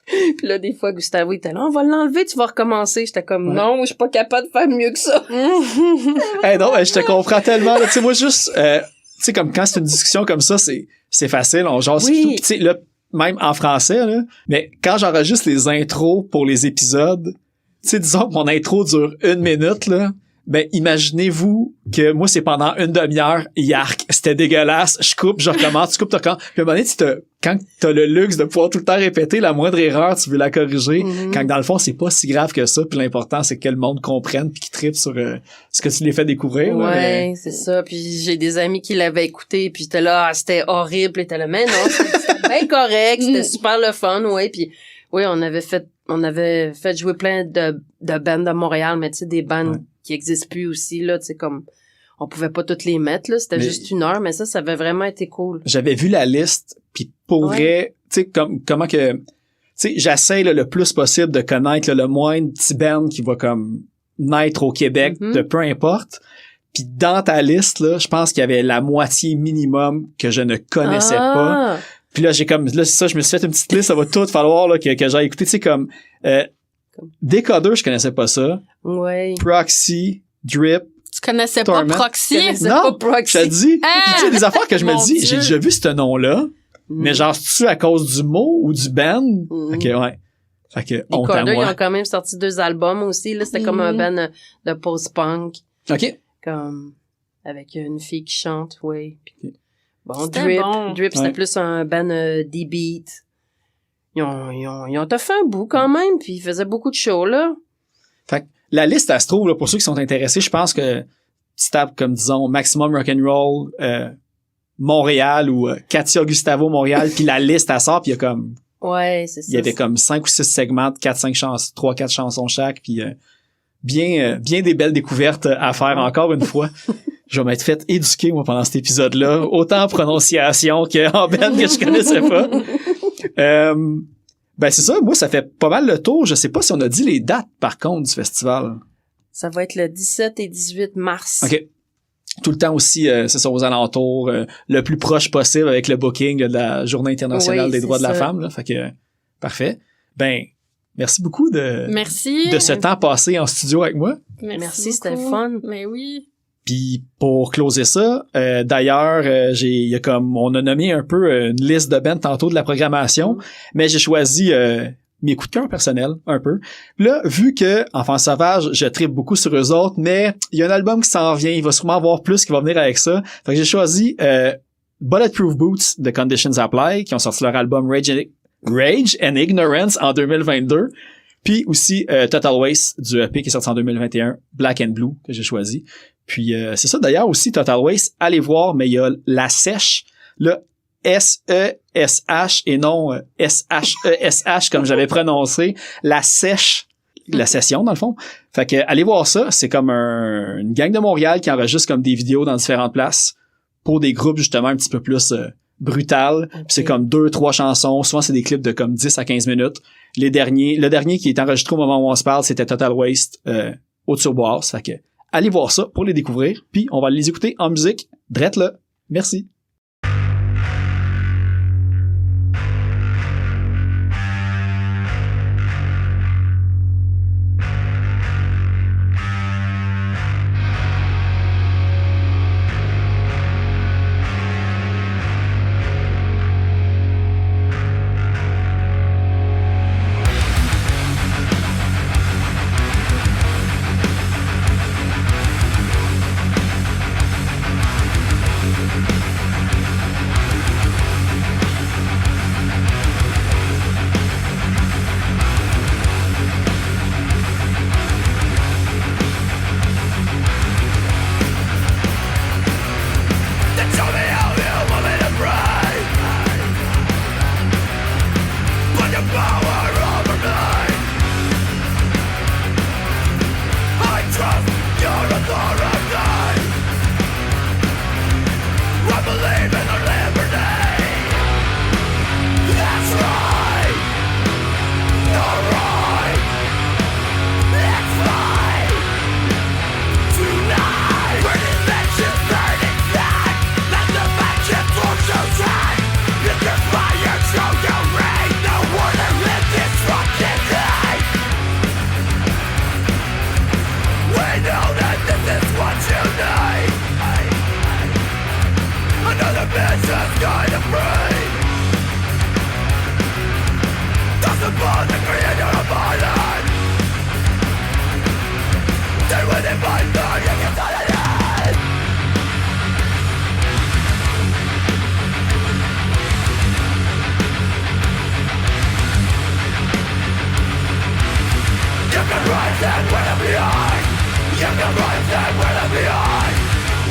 Puis là, des fois, Gustavo était là, on va l'enlever, tu vas recommencer. J'étais comme, non, je suis pas capable de faire mieux que ça. Non, je te comprends tellement. Tu sais, moi, juste, tu sais, comme quand c'est une discussion comme ça, c'est facile, on jase tout. Puis tu sais, là, même en français, là, mais quand j'enregistre les intros pour les épisodes, tu sais, disons que mon intro dure 1 minute, là, ben, imaginez-vous que moi, c'est pendant 1 demi-heure, yark, c'était dégueulasse, je coupe, je recommence, tu coupes, tu recommences. Puis à un moment donné, quand t'as le luxe de pouvoir tout le temps répéter, la moindre erreur, tu veux la corriger, quand dans le fond, c'est pas si grave que ça, puis l'important, c'est que le monde comprenne puis qu'il trippe sur ce que tu les fais découvrir. Ouais, là, mais... c'est ça. Puis j'ai des amis qui l'avaient écouté, puis t'es là, c'était horrible, et t'es là, mais non, c'était bien correct, c'était super le fun, ouais. Puis oui, on avait fait jouer plein de bands de Montréal, mais tu sais, des bands qui existent plus aussi, là, tu sais, comme, on pouvait pas toutes les mettre, là, c'était juste 1 heure, mais ça avait vraiment été cool. J'avais vu la liste, puis pour vrai, tu sais, comment que, tu sais, j'essaie là, le plus possible de connaître là, le moins de petits bands qui va comme naître au Québec, de peu importe. Puis dans ta liste, là, je pense qu'il y avait la moitié minimum que je ne connaissais pas. Puis là, là, c'est ça, je me suis fait une petite liste, ça va tout falloir là, que j'aille écouter, tu sais, comme Décodeur, je connaissais pas ça. Ouais. Proxy, Drip. Tu connaissais Torment. pas Proxy? Non, pas Proxy. je te dis. Puis tu sais, des affaires que je me dis, Dieu. j'ai déjà vu ce nom-là, mais genre, c'est-tu à cause du mot ou du band? Ok, ouais. Fait que, honte à Décodeur, ils moi. ont quand même sorti 2 albums aussi, là, c'était comme un band de post-punk. Ok. Comme, avec une fille qui chante, oui. Okay. Bon, C'était bon. Drip, c'était plus un band D-beat. Ils ont fait un bout quand même, puis ils faisaient beaucoup de shows, là. Fait que la liste, elle se trouve, là, pour ceux qui sont intéressés, je pense que tu tapes comme, disons, Maximum Rock'n'Roll, Montréal ou Katia Gustavo Montréal, puis la liste, elle sort, puis il y a comme... Ouais, c'est ça. Il y avait comme 5 ou 6 segments, 4-5 chansons, 3-4 chansons chaque, puis bien des belles découvertes à faire encore une fois. Je vais m'être fait éduquer, moi, pendant cet épisode-là, autant en prononciation qu'en band que je connaissais pas. Ben c'est ça, moi ça fait pas mal le tour. Je sais pas si on a dit les dates par contre du festival. Ça va être le 17 et 18 mars. OK. Tout le temps aussi, c'est ça, aux alentours, le plus proche possible avec le booking là, de la Journée internationale des droits de la femme. Là, fait que, parfait. Ben, merci beaucoup de ce temps passé en studio avec moi. Merci, c'était beaucoup. fun. Mais oui. Puis pour closer ça, d'ailleurs, il y a comme on a nommé un peu une liste de bands tantôt de la programmation, mais j'ai choisi mes coups de cœur personnels un peu. Là, vu que Enfants sauvages, je tripe beaucoup sur eux autres, mais il y a un album qui s'en vient, il va sûrement avoir plus qui va venir avec ça. Fait que j'ai choisi Bulletproof Boots de Conditions Apply, qui ont sorti leur album Rage and Ignorance en 2022. Puis aussi Total Waste du EP qui est sorti en 2021, Black and Blue, que j'ai choisi. Puis c'est ça d'ailleurs aussi, Total Waste, allez voir, mais il y a La Sèche, le S-E-S-H et non S-H-E-S-H comme j'avais prononcé, La Sèche, la session dans le fond. Fait que allez voir ça, c'est comme une gang de Montréal qui enregistre comme des vidéos dans différentes places pour des groupes justement un petit peu plus brutal. Okay. Puis c'est comme 2-3 chansons, souvent c'est des clips de comme 10 à 15 minutes. Le dernier qui est enregistré au moment où on se parle, c'était Total Waste Haute-sur-Boise. Fait que allez voir ça pour les découvrir, puis on va les écouter en musique drette là. Merci.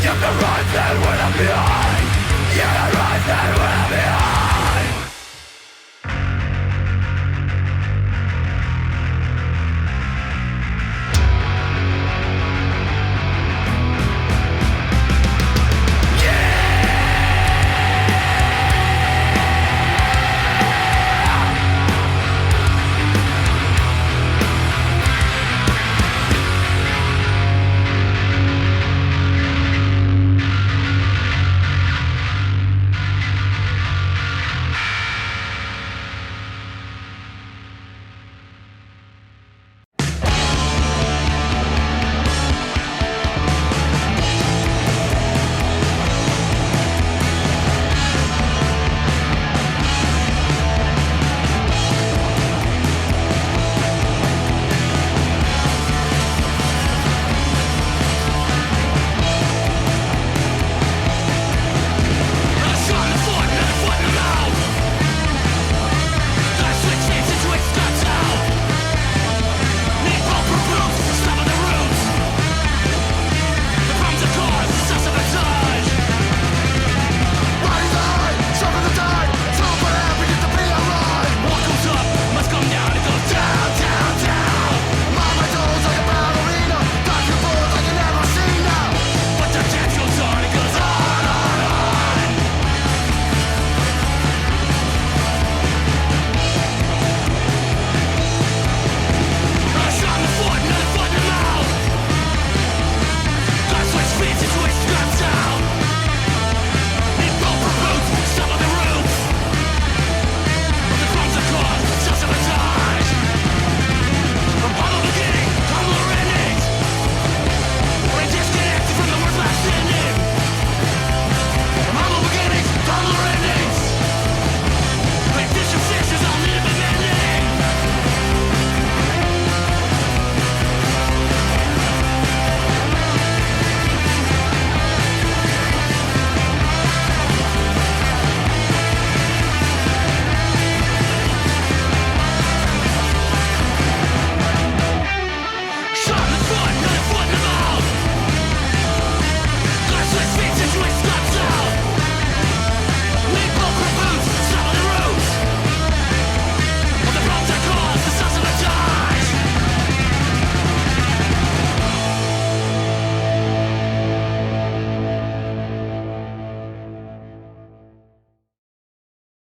You can rise and when I'm behind.